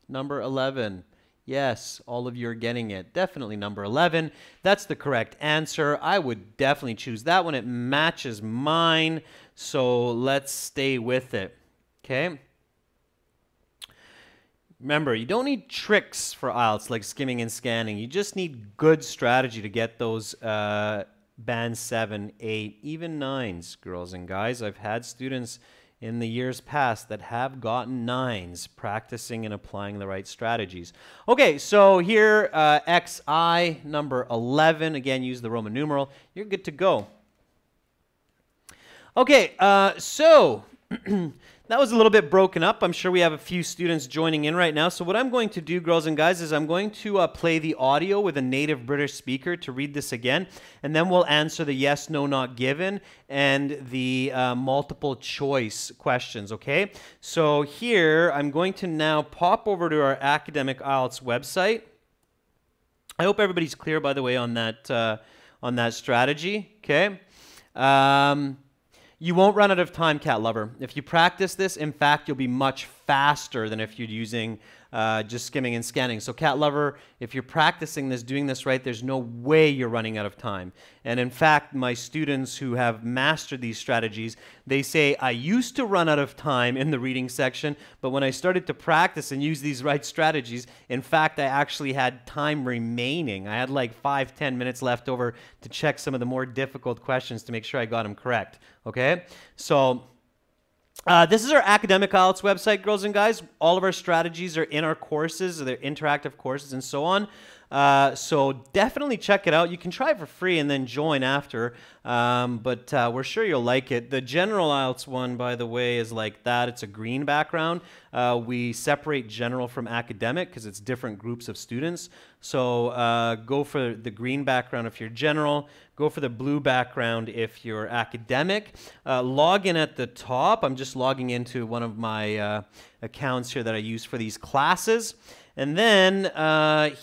[SPEAKER 1] Number 11. Yes, all of you are getting it. Definitely number 11. That's the correct answer. I would definitely choose that one. It matches mine, so let's stay with it. Okay? Remember, you don't need tricks for IELTS like skimming and scanning. You just need good strategy to get those band 7, 8, even 9s, girls and guys. I've had students in the years past that have gotten 9s practicing and applying the right strategies. Okay, so here, XI, number 11. Again, use the Roman numeral. You're good to go. Okay, so that was a little bit broken up. I'm sure we have a few students joining in right now. So what I'm going to do, girls and guys, is I'm going to play the audio with a native British speaker to read this again, and then we'll answer the yes, no, not given, and the multiple choice questions, okay? So here, I'm going to now pop over to our Academic IELTS website. I hope everybody's clear, by the way, on that strategy, okay? You won't run out of time, cat lover. If you practice this, in fact, you'll be much faster than if you're using just skimming and scanning. So cat lover, if you're practicing this, doing this right, there's no way you're running out of time. And in fact, my students who have mastered these strategies, they say, I used to run out of time in the reading section, but when I started to practice and use these right strategies, in fact, I actually had time remaining. I had like 5-10 minutes left over to check some of the more difficult questions to make sure I got them correct. Okay? So this is our Academic IELTS website, girls and guys. All of our strategies are in our courses, they're interactive courses and so on. So definitely check it out. You can try it for free and then join after, but we're sure you'll like it. The general IELTS one, by the way, is like that. It's a green background. We separate general from academic because it's different groups of students. So go for the green background if you're general. Go for the blue background if you're academic. Log in at the top. I'm just logging into one of my accounts here that I use for these classes. And then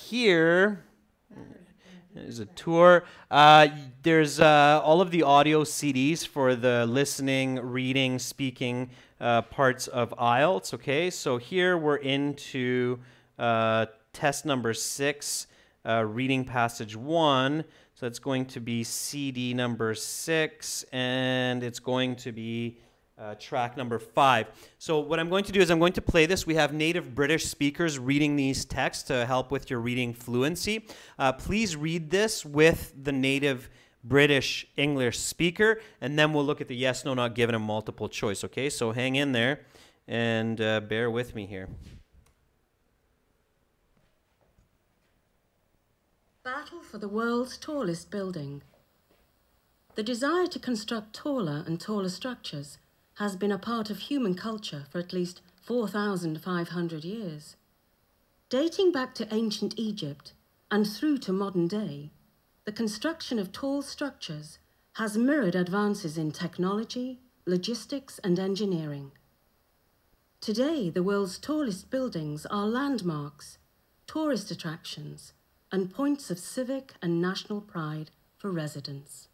[SPEAKER 1] here is a tour. There's all of the audio CDs for the listening, reading, speaking parts of IELTS. Okay, so here we're into test number 6, reading passage 1. So it's going to be CD number 6, and it's going to be track number 5. So what I'm going to do is I'm going to play this. We have native British speakers reading these texts to help with your reading fluency. Please read this with the native British English speaker, and then we'll look at the yes, no, not given, and multiple choice. Okay, so hang in there and bear with me here.
[SPEAKER 2] Battle for the world's tallest building. The desire to construct taller and taller structures has been a part of human culture for at least 4,500 years. Dating back to ancient Egypt and through to modern day, the construction of tall structures has mirrored advances in technology, logistics, and engineering. Today, the world's tallest buildings are landmarks, tourist attractions, and points of civic and national pride for for residence.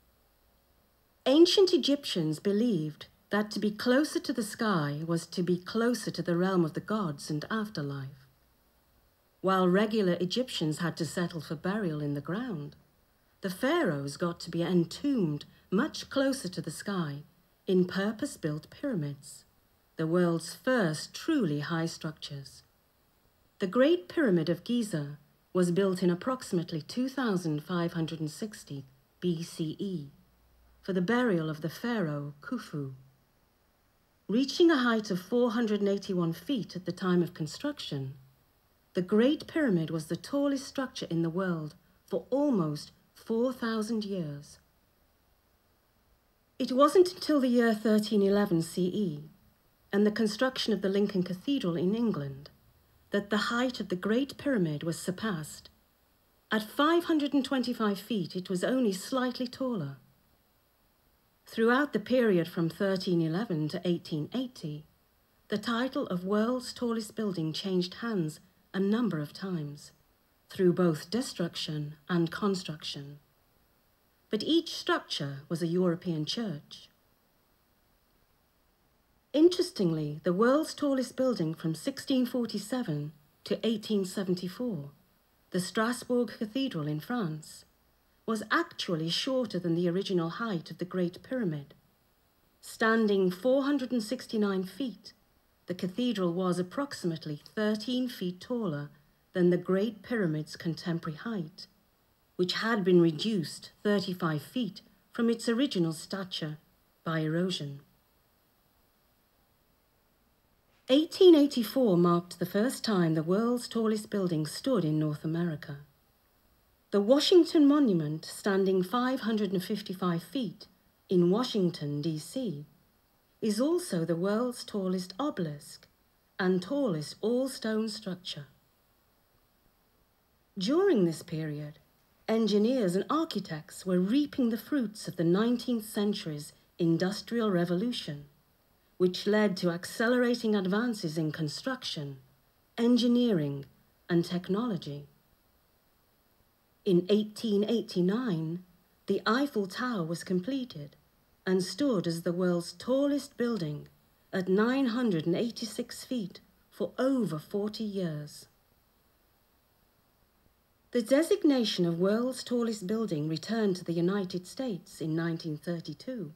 [SPEAKER 2] Ancient Egyptians believed that to be closer to the sky was to be closer to the realm of the gods and afterlife. While regular Egyptians had to settle for burial in the ground, the pharaohs got to be entombed much closer to the sky in purpose-built pyramids, the world's first truly high structures. The Great Pyramid of Giza was built in approximately 2560 BCE for the burial of the pharaoh Khufu. Reaching a height of 481 feet at the time of construction, the Great Pyramid was the tallest structure in the world for almost 4,000 years. It wasn't until the year 1311 CE and the construction of the Lincoln Cathedral in England that the height of the Great Pyramid was surpassed. At 525 feet, it was only slightly taller. Throughout the period from 1311 to 1880, the title of world's tallest building changed hands a number of times, through both destruction and construction. But each structure was a European church. Interestingly, the world's tallest building from 1647 to 1874, the Strasbourg Cathedral in France, was actually shorter than the original height of the Great Pyramid. Standing 469 feet, the cathedral was approximately 13 feet taller than the Great Pyramid's contemporary height, which had been reduced 35 feet from its original stature by erosion. 1884 marked the first time the world's tallest building stood in North America. The Washington Monument, standing 555 feet in Washington, D.C., is also the world's tallest obelisk and tallest all-stone structure. During this period, engineers and architects were reaping the fruits of the 19th century's Industrial Revolution, which led to accelerating advances in construction, engineering, and technology. In 1889, the Eiffel Tower was completed and stood as the world's tallest building at 986 feet for over 40 years. The designation of world's tallest building returned to the United States in 1932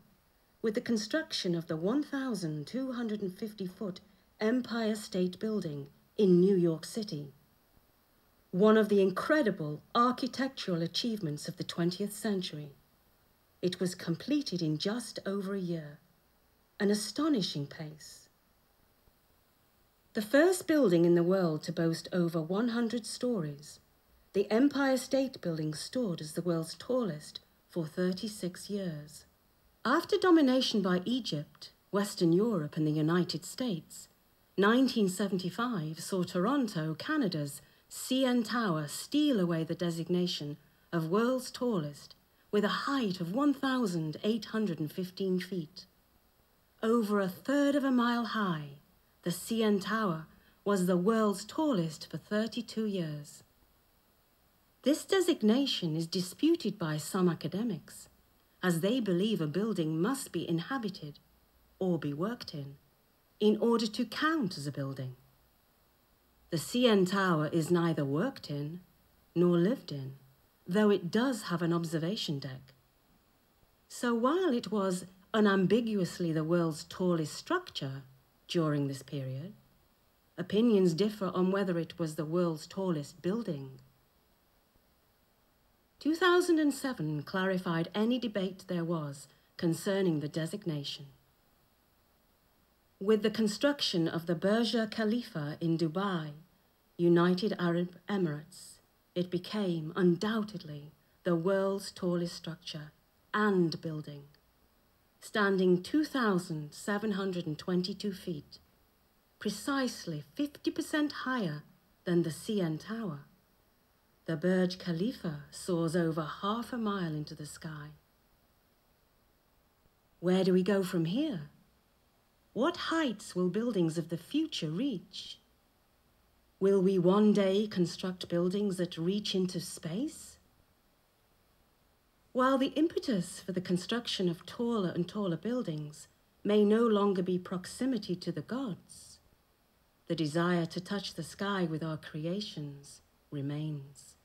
[SPEAKER 2] with the construction of the 1,250-foot Empire State Building in New York City, one of the incredible architectural achievements of the 20th century. It was completed in just over a year, an astonishing pace. The first building in the world to boast over 100 stories, the Empire State Building stood as the world's tallest for 36 years. After domination by Egypt, Western Europe and the United States, 1975 saw Toronto, Canada's CN Tower steal away the designation of world's tallest with a height of 1,815 feet. Over a third of a mile high, the CN Tower was the world's tallest for 32 years. This designation is disputed by some academics, as they believe a building must be inhabited or be worked in order to count as a building. The CN Tower is neither worked in nor lived in, though it does have an observation deck. So while it was unambiguously the world's tallest structure during this period, opinions differ on whether it was the world's tallest building. 2007 clarified any debate there was concerning the designation. With the construction of the Burj Khalifa in Dubai, United Arab Emirates, it became undoubtedly the world's tallest structure and building, standing 2,722 feet, precisely 50% higher than the CN Tower. The Burj Khalifa soars over half a mile into the sky. Where do we go from here? What heights will buildings of the future reach? Will we one day construct buildings that reach into space? While the impetus for the construction of taller and taller buildings may no longer be proximity to the gods, the desire to touch the sky with our creations remains.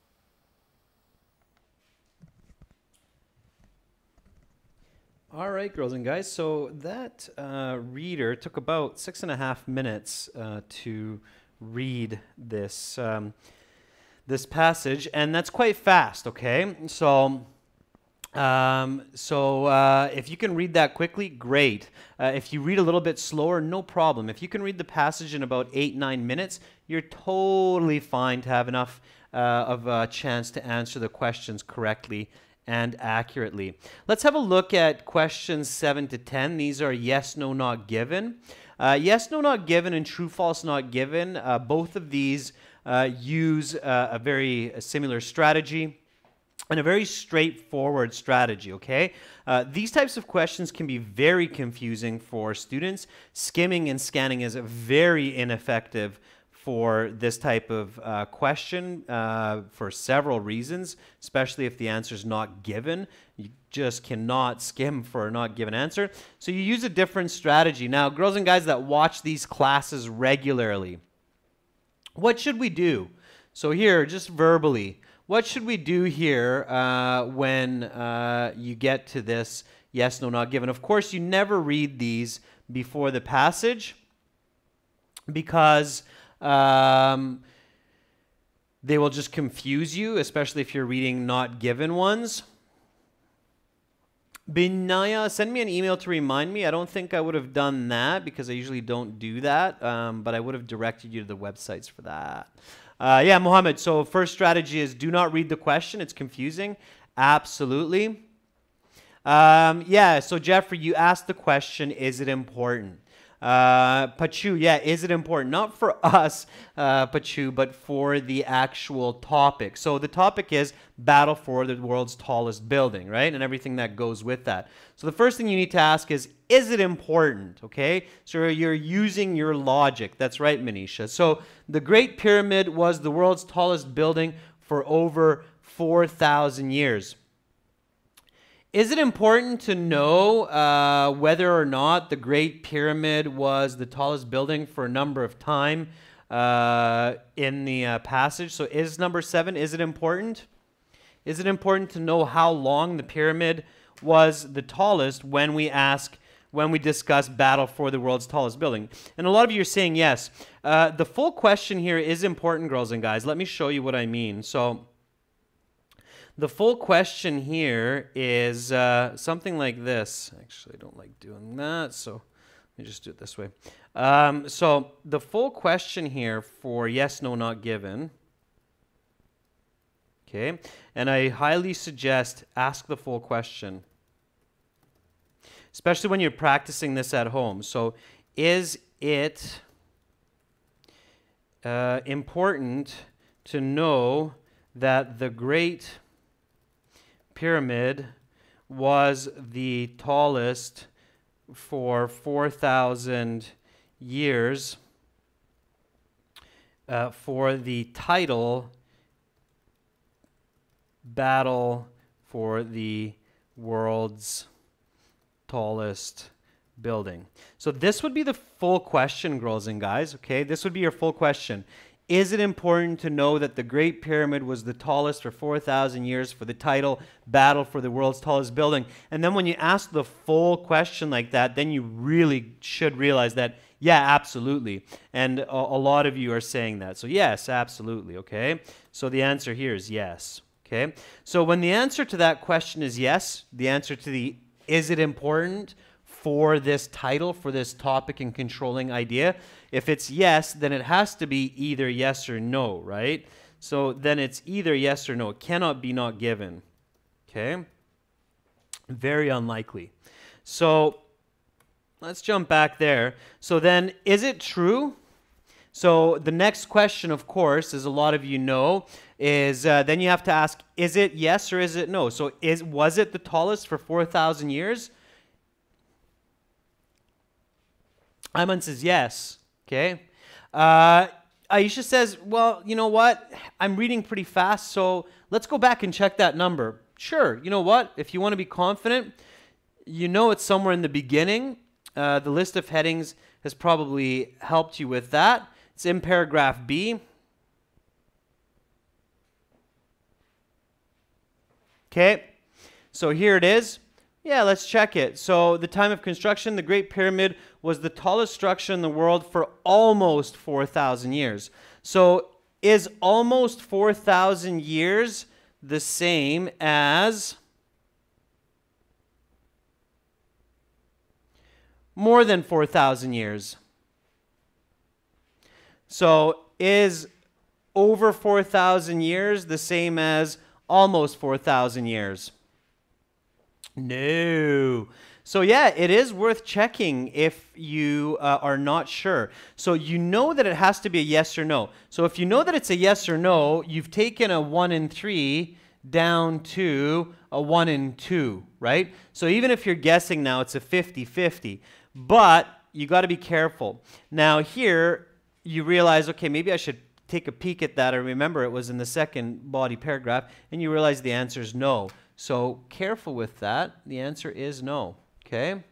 [SPEAKER 1] All right, girls and guys. So that reader took about 6.5 minutes to read this this passage, and that's quite fast. Okay, so if you can read that quickly, great. If you read a little bit slower, no problem. If you can read the passage in about 8-9 minutes, you're totally fine to have enough of a chance to answer the questions correctly and accurately. Let's have a look at questions 7 to 10. These are yes, no, not given. Yes, no, not given, and true, false, not given. Both of these use a very similar strategy and a very straightforward strategy, okay? These types of questions can be very confusing for students. Skimming and scanning is very ineffective for this type of question for several reasons, especially if the answer is not given. You just cannot skim for a not given answer. So you use a different strategy. Now, girls and guys that watch these classes regularly, what should we do? So here, just verbally, what should we do here when you get to this yes, no, not given? Of course, you never read these before the passage because they will just confuse you, especially if you're reading not given ones. Binaya, send me an email to remind me. I don't think I would have done that because I usually don't do that, but I would have directed you to the websites for that. Yeah, Mohammed, so first strategy is do not read the question. It's confusing. Absolutely. Yeah, so Jeffrey, you asked the question, is it important? Pachu, yeah, is it important? Not for us, Pachu, but for the actual topic. So the topic is battle for the world's tallest building, right? And everything that goes with that. So the first thing you need to ask is it important? Okay, so you're using your logic. That's right, Manisha. So the Great Pyramid was the world's tallest building for over 4,000 years. Is it important to know whether or not the Great Pyramid was the tallest building for a number of time in the passage? So is number 7, is it important? Is it important to know how long the pyramid was the tallest when we discuss battle for the world's tallest building? And a lot of you are saying yes. The full question here is important, girls and guys. Let me show you what I mean. So the full question here is something like this. Actually, I don't like doing that, so let me just do it this way. So the full question here for yes, no, not given. Okay, and I highly suggest ask the full question, especially when you're practicing this at home. So is it important to know that the Great Pyramid was the tallest for 4,000 years for the title battle for the world's tallest building? So this would be the full question, girls and guys, okay? This would be your full question. Is it important to know that the Great Pyramid was the tallest for 4,000 years for the title battle for the world's tallest building? And then when you ask the full question like that, then you really should realize that, yeah, absolutely. And a lot of you are saying that. So yes, absolutely, okay? So the answer here is yes, okay? So when the answer to that question is yes, the answer to the is it important for this title, for this topic and controlling idea, if it's yes, then it has to be either yes or no, right? So then it's either yes or no. It cannot be not given, okay? Very unlikely. So let's jump back there. So then, is it true? So the next question, of course, as a lot of you know, is then you have to ask, is it yes or is it no? So was it the tallest for 4,000 years? Ayman says yes, okay? Aisha says, well, you know what? I'm reading pretty fast, so let's go back and check that number. Sure, you know what? If you want to be confident, you know it's somewhere in the beginning. The list of headings has probably helped you with that. It's in paragraph B. Okay, so here it is. Yeah, let's check it. So the time of construction, the Great Pyramid was the tallest structure in the world for almost 4,000 years. So is almost 4,000 years the same as more than 4,000 years? So is over 4,000 years the same as almost 4,000 years? No. So yeah, it is worth checking if you are not sure. So you know that it has to be a yes or no. So if you know that it's a yes or no, you've taken a 1 in 3 down to a 1 in 2, right? So even if you're guessing now, it's a 50-50. But you got to be careful. Now here, you realize, okay, maybe I should take a peek at that. I remember it was in the second body paragraph, and you realize the answer is no. So careful with that. The answer is no. Okay?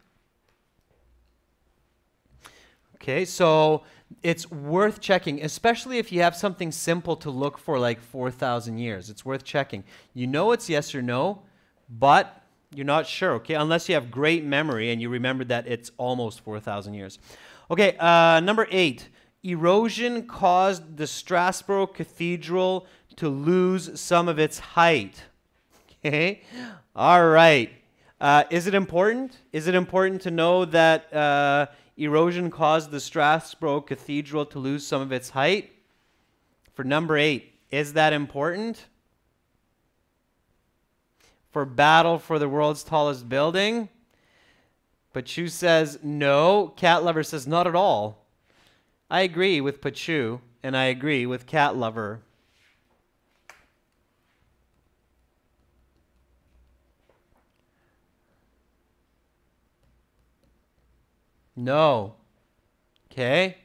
[SPEAKER 1] Okay, so it's worth checking, especially if you have something simple to look for like 4,000 years. It's worth checking. You know it's yes or no, but you're not sure, okay? Unless you have great memory and you remember that it's almost 4,000 years. Okay, number 8. Erosion caused the Strasbourg Cathedral to lose some of its height. Okay, all right. Is it important? Is it important to know that erosion caused the Strasbourg Cathedral to lose some of its height? For number 8, is that important? For battle for the world's tallest building? Pachu says no. Cat Lover says not at all. I agree with Pachu, and I agree with Cat Lover. No. Okay.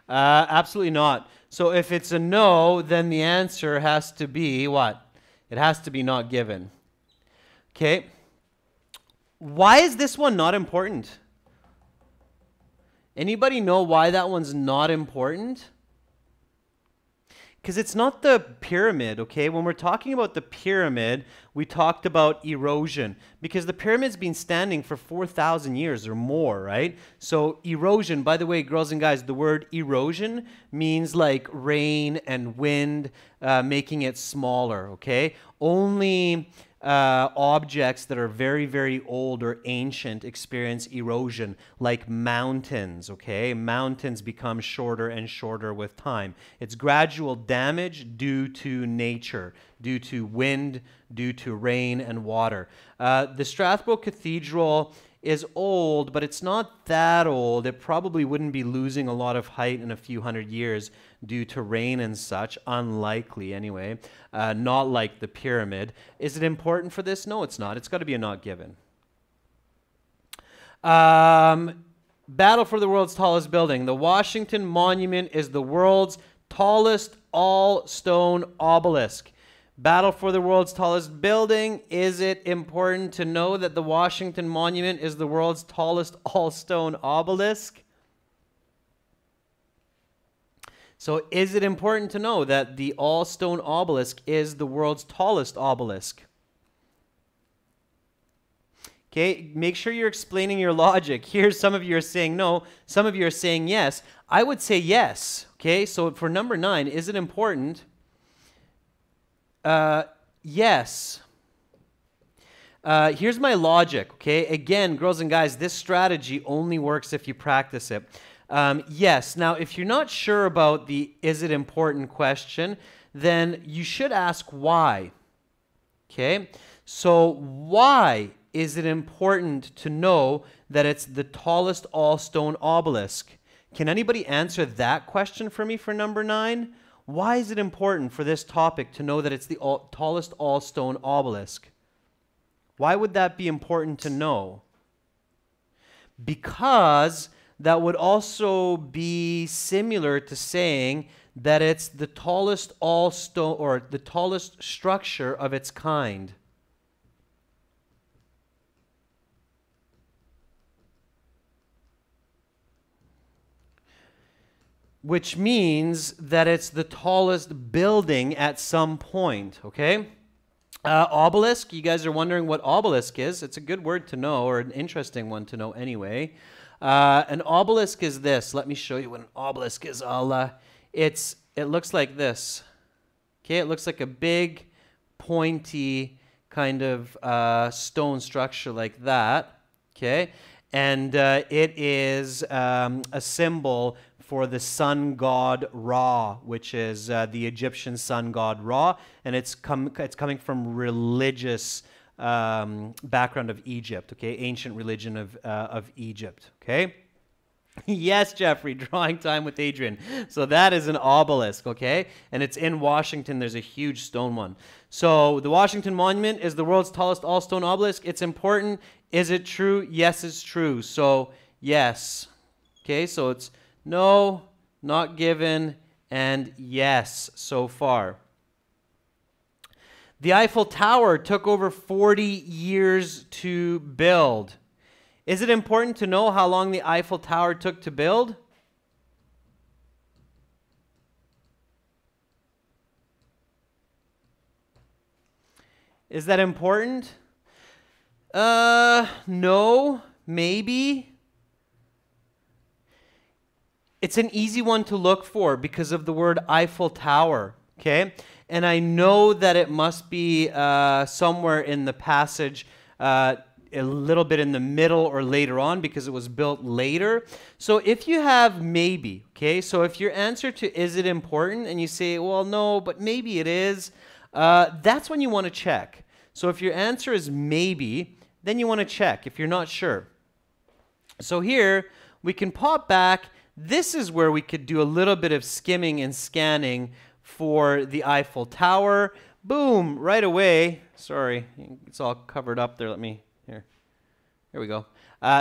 [SPEAKER 1] Absolutely not. So if it's a no, then the answer has to be what? It has to be not given. Okay. Why is this one not important? Anybody know why that one's not important? Because it's not the pyramid, okay? When we're talking about the pyramid, we talked about erosion. Because the pyramid's been standing for 4,000 years or more, right? So erosion, by the way, girls and guys, the word erosion means like rain and wind, making it smaller, okay? Only objects that are very, very old or ancient experience erosion, like mountains, okay? Mountains become shorter and shorter with time. It's gradual damage due to nature, due to wind, due to rain and water. The Strasbourg Cathedral is old, but it's not that old. It probably wouldn't be losing a lot of height in a few hundred years due to rain and such. Unlikely, anyway. Not like the pyramid. Is it important for this? No, it's not. It's got to be a not given. Battle for the world's tallest building. The Washington Monument is the world's tallest all-stone obelisk. Battle for the world's tallest building. Is it important to know that the Washington Monument is the world's tallest all-stone obelisk? So is it important to know that the all-stone obelisk is the world's tallest obelisk? Okay, make sure you're explaining your logic. Here, some of you are saying no, some of you are saying yes. I would say yes. Okay, so for number 9, is it important? Yes. Here's my logic, okay? Again, girls and guys, this strategy only works if you practice it. Yes. Now, if you're not sure about the is it important question, then you should ask why. Okay? So why is it important to know that it's the tallest all-stone obelisk? Can anybody answer that question for me for number 9? Why is it important for this topic to know that it's the tallest all-stone obelisk? Why would that be important to know? Because that would also be similar to saying that it's the tallest all-stone or the tallest structure of its kind. which means that it's the tallest building at some point, okay? Obelisk, you guys are wondering what obelisk is. It's a good word to know, or an interesting one to know anyway. An obelisk is this. Let me show you what an obelisk is. It looks like this. Okay, it looks like a big, pointy kind of stone structure like that. Okay, and it is a symbol for the sun god Ra, which is the Egyptian sun god Ra, and it's coming from religious background of Egypt. Okay, ancient religion of Egypt. Okay. Yes, Jeffrey, drawing time with Adrian. So that is an obelisk, okay? And it's in Washington. There's a huge stone one. So the Washington Monument is the world's tallest all-stone obelisk. It's important. Is it true? Yes, it's true. So yes. Okay, so it's no, not given, and yes so far. The Eiffel Tower took over 40 years to build. Is it important to know how long the Eiffel Tower took to build? Is that important? No, maybe. It's an easy one to look for because of the word Eiffel Tower, okay? And I know that it must be somewhere in the passage, a little bit in the middle or later on because it was built later. So if you have maybe, okay, so if your answer to is it important and you say, well, no, but maybe it is, that's when you want to check. So if your answer is maybe, then you want to check if you're not sure. So here we can pop back. This is where we could do a little bit of skimming and scanning for the Eiffel Tower. Boom, right away. Sorry, it's all covered up there. Here we go.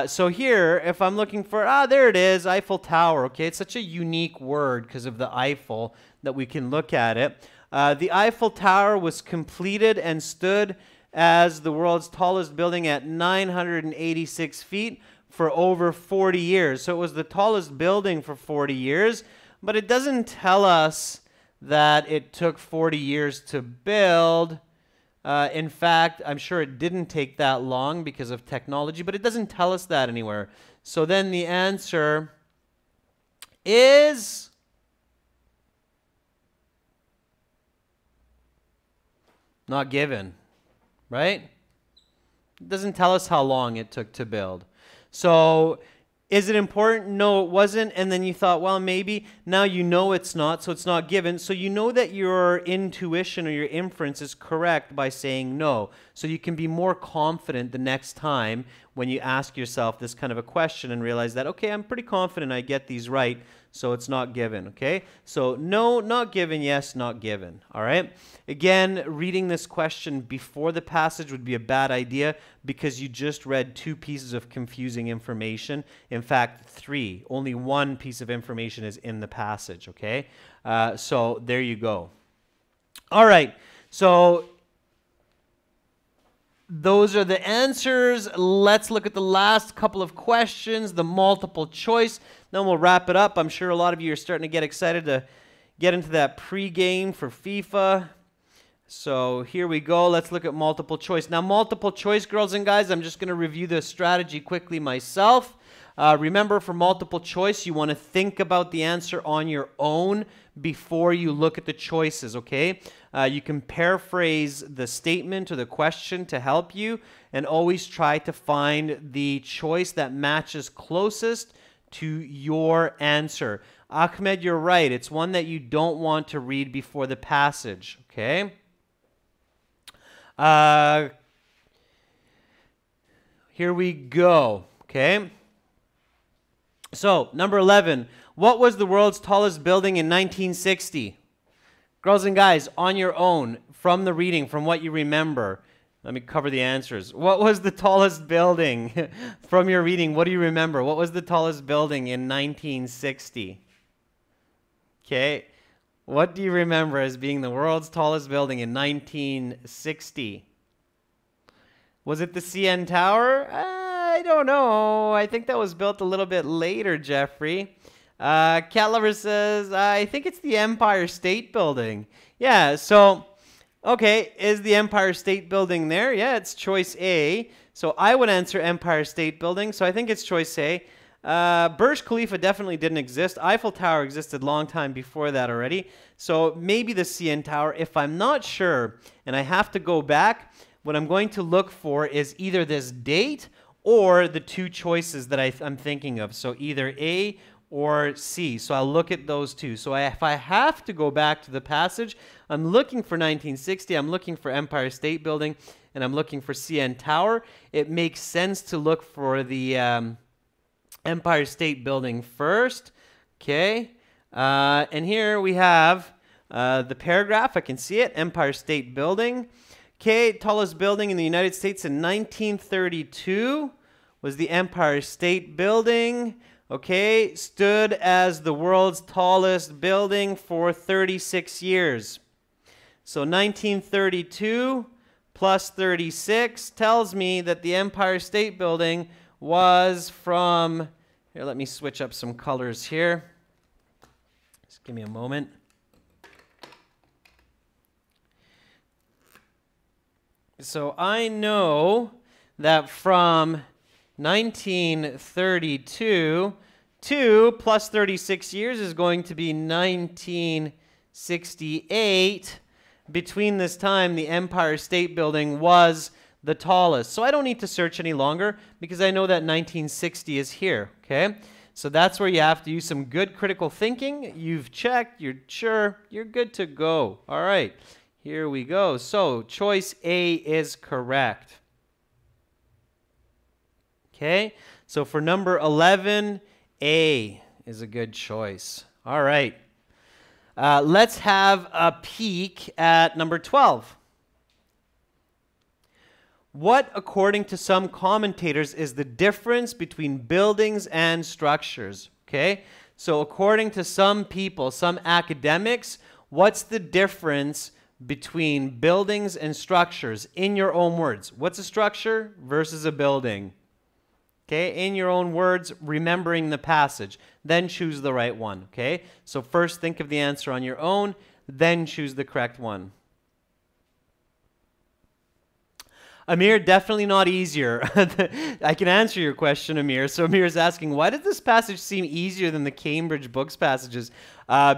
[SPEAKER 1] So here, if I'm looking for, there it is, Eiffel Tower. Okay, it's such a unique word because of the Eiffel that we can look at it. The Eiffel Tower was completed and stood as the world's tallest building at 986 feet for over 40 years. So it was the tallest building for 40 years, but it doesn't tell us that it took 40 years to build. In fact, I'm sure it didn't take that long because of technology, but it doesn't tell us that anywhere. So then the answer is not given, right? It doesn't tell us how long it took to build. So is it important? No, it wasn't. And then you thought, well, maybe. Now you know it's not, so it's not given. So you know that your intuition or your inference is correct by saying no. So you can be more confident the next time when you ask yourself this kind of a question and realize that, okay, I'm pretty confident I get these right, so it's not given, okay? So no, not given, yes, not given, all right? Again, reading this question before the passage would be a bad idea because you just read two pieces of confusing information. In fact, three. Only one piece of information is in the passage, okay? So there you go. All right, so those are the answers. Let's look at the last couple of questions, the multiple choice. Then we'll wrap it up. I'm sure a lot of you are starting to get excited to get into that pre-game for FIFA. So here we go. Let's look at multiple choice. Now, multiple choice, girls and guys, I'm just going to review the strategy quickly myself. Remember, for multiple choice, you want to think about the answer on your own before you look at the choices, okay? You can paraphrase the statement or the question to help you, and always try to find the choice that matches closest to your answer. Ahmed, you're right. It's one that you don't want to read before the passage, okay? Here we go, okay? So, number 11, what was the world's tallest building in 1960? Girls and guys, on your own, from the reading, from what you remember, let me cover the answers. What was the tallest building? From your reading, what do you remember? What was the tallest building in 1960? Okay, what do you remember as being the world's tallest building in 1960? Was it the CN Tower? I don't know. I think that was built a little bit later, Jeffrey. Caliber says, I think it's the Empire State Building. Yeah, so, okay, is the Empire State Building there? Yeah, it's choice A. So I would answer Empire State Building, so I think it's choice A. Burj Khalifa definitely didn't exist. Eiffel Tower existed a long time before that already. So maybe the CN Tower. If I'm not sure and I have to go back, what I'm going to look for is either this date or the two choices that I'm thinking of. So either A or C. So I'll look at those two. So if I have to go back to the passage, I'm looking for 1960, I'm looking for Empire State Building, and I'm looking for CN Tower. It makes sense to look for the Empire State Building first. Okay. And here we have the paragraph. I can see it. Empire State Building. Okay, tallest building in the United States in 1932 was the Empire State Building. Okay, stood as the world's tallest building for 36 years. So 1932 plus 36 tells me that the Empire State Building was from, here, let me switch up some colors here. Just give me a moment. So I know that from 1932 to plus 36 years is going to be 1968. Between this time, the Empire State Building was the tallest. So I don't need to search any longer because I know that 1960 is here, okay? So that's where you have to use some good critical thinking. You've checked, you're sure, you're good to go. All right, here we go. So choice A is correct. Okay, so for number 11, A is a good choice. All right. Let's have a peek at number 12. What, according to some commentators, is the difference between buildings and structures? Okay, so according to some people, some academics, what's the difference between buildings and structures? In your own words, what's a structure versus a building? Okay, in your own words, remembering the passage. Then choose the right one, okay? So first think of the answer on your own, then choose the correct one. Amir, definitely not easier. I can answer your question, Amir. So Amir is asking, why did this passage seem easier than the Cambridge Books passages?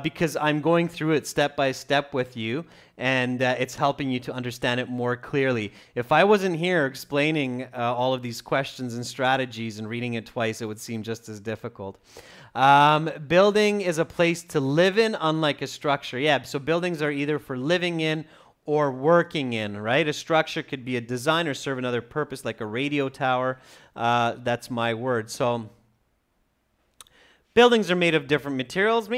[SPEAKER 1] Because I'm going through it step by step with you, and it's helping you to understand it more clearly. If I wasn't here explaining all of these questions and strategies and reading it twice, it would seem just as difficult. Building is a place to live in, unlike a structure. Yeah, so buildings are either for living in or working in, right? A structure could be a design or serve another purpose, like a radio tower. That's my word. So buildings are made of different materials.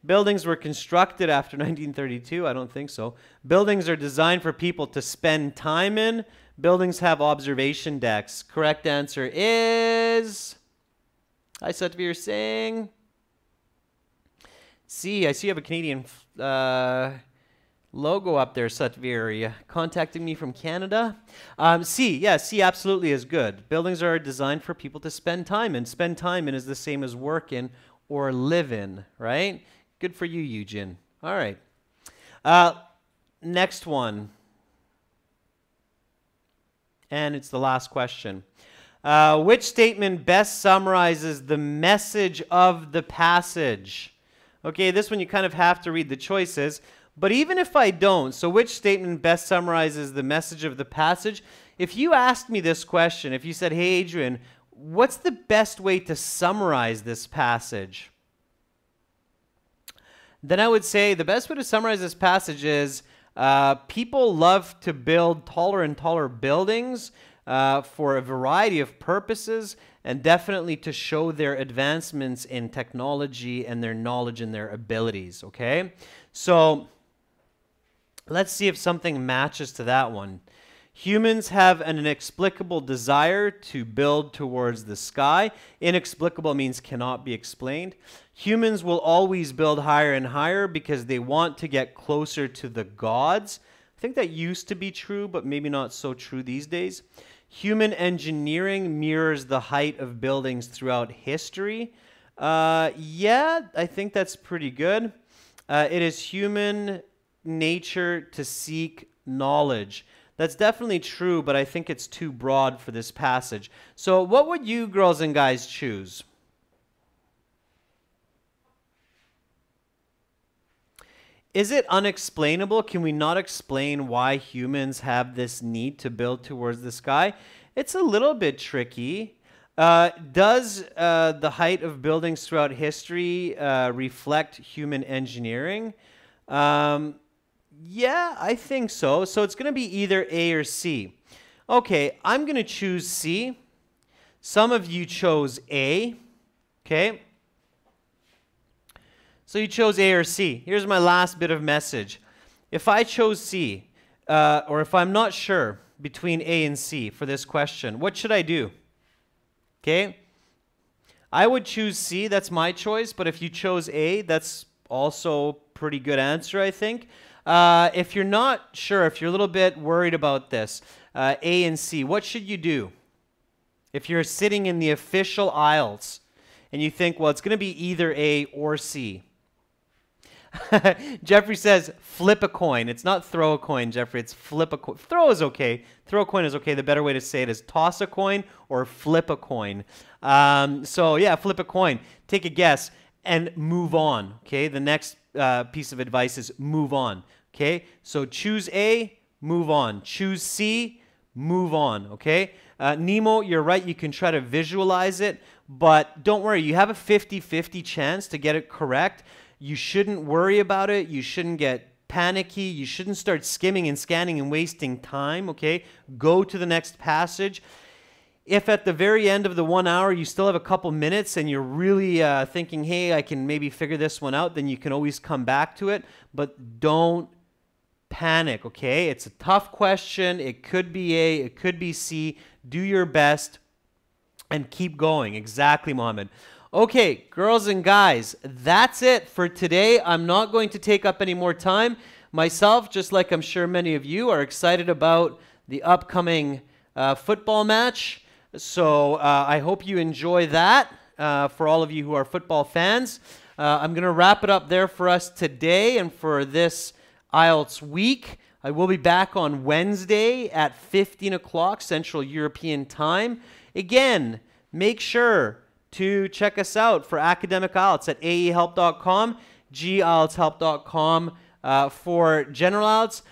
[SPEAKER 1] Buildings were constructed after 1932. I don't think so. Buildings are designed for people to spend time in. Buildings have observation decks. Correct answer is, hi Satvir Singh. C. I see you have a Canadian logo up there, Satvir. Are you contacting me from Canada? C. Yeah, C absolutely is good. Buildings are designed for people to spend time in. Spend time in is the same as work in or live in, right? Good for you, Eugene. All right. Next one. And it's the last question. Which statement best summarizes the message of the passage? Okay, this one you kind of have to read the choices. But even if I don't, so which statement best summarizes the message of the passage? If you asked me this question, if you said, hey, Adrian, what's the best way to summarize this passage? Then I would say the best way to summarize this passage is people love to build taller and taller buildings for a variety of purposes, and definitely to show their advancements in technology and their knowledge and their abilities, okay? So let's see if something matches to that one. Humans have an inexplicable desire to build towards the sky. Inexplicable means cannot be explained. Humans will always build higher and higher because they want to get closer to the gods. I think that used to be true, but maybe not so true these days. Human engineering mirrors the height of buildings throughout history. Yeah, I think that's pretty good. It is human nature to seek knowledge. That's definitely true, but I think it's too broad for this passage. So what would you girls and guys choose? Is it unexplainable? Can we not explain why humans have this need to build towards the sky? It's a little bit tricky. Does the height of buildings throughout history reflect human engineering? Yeah, I think so. So it's going to be either A or C. Okay, I'm going to choose C. Some of you chose A. Okay. So you chose A or C. Here's my last bit of message. If I chose C, or if I'm not sure between A and C for this question, what should I do? Okay? I would choose C. That's my choice. But if you chose A, that's also a pretty good answer, I think. If you're not sure, if you're a little bit worried about this, A and C, what should you do? If you're sitting in the official IELTS and you think, well, it's going to be either A or C. Jeffrey says, flip a coin. It's not throw a coin, Jeffrey. It's flip a coin. Throw is okay. Throw a coin is okay. The better way to say it is toss a coin or flip a coin. So yeah, flip a coin. Take a guess and move on. Okay. The next piece of advice is move on. Okay. So choose A, move on. Choose C, move on. Okay. Nemo, you're right. You can try to visualize it, but don't worry. You have a 50-50 chance to get it correct. You shouldn't worry about it. You shouldn't get panicky. You shouldn't start skimming and scanning and wasting time, okay? Go to the next passage. If at the very end of the 1 hour you still have a couple minutes and you're really thinking, hey, I can maybe figure this one out, then you can always come back to it. But don't panic, okay? It's a tough question. It could be A, it could be C. Do your best and keep going. Exactly, Mohammed. Okay, girls and guys, that's it for today. I'm not going to take up any more time. Myself, just like I'm sure many of you, are excited about the upcoming football match. So I hope you enjoy that for all of you who are football fans. I'm going to wrap it up there for us today and for this IELTS week. I will be back on Wednesday at 15 o'clock Central European Time. Again, make sure to check us out for academic IELTS at aehelp.com, gieltshelp.com for general IELTS.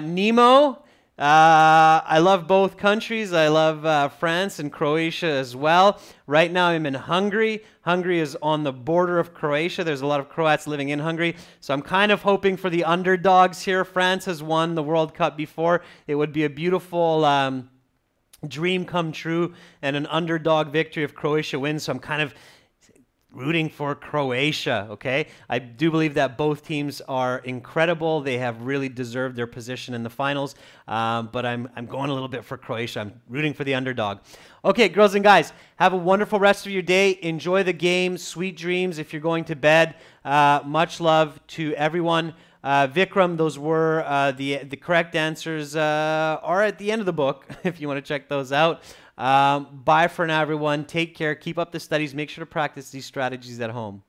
[SPEAKER 1] Nemo, I love both countries. I love France and Croatia as well. Right now I'm in Hungary. Hungary is on the border of Croatia. There's a lot of Croats living in Hungary. So I'm kind of hoping for the underdogs here. France has won the World Cup before. It would be a beautiful dream come true and an underdog victory if Croatia wins. So I'm kind of rooting for Croatia, okay? I do believe that both teams are incredible. They have really deserved their position in the finals, but I'm going a little bit for Croatia. I'm rooting for the underdog. Okay, girls and guys, have a wonderful rest of your day. Enjoy the game. Sweet dreams if you're going to bed. Much love to everyone. Vikram, those were the correct answers are at the end of the book if you want to check those out. Bye for now, everyone. Take care. Keep up the studies. Make sure to practice these strategies at home.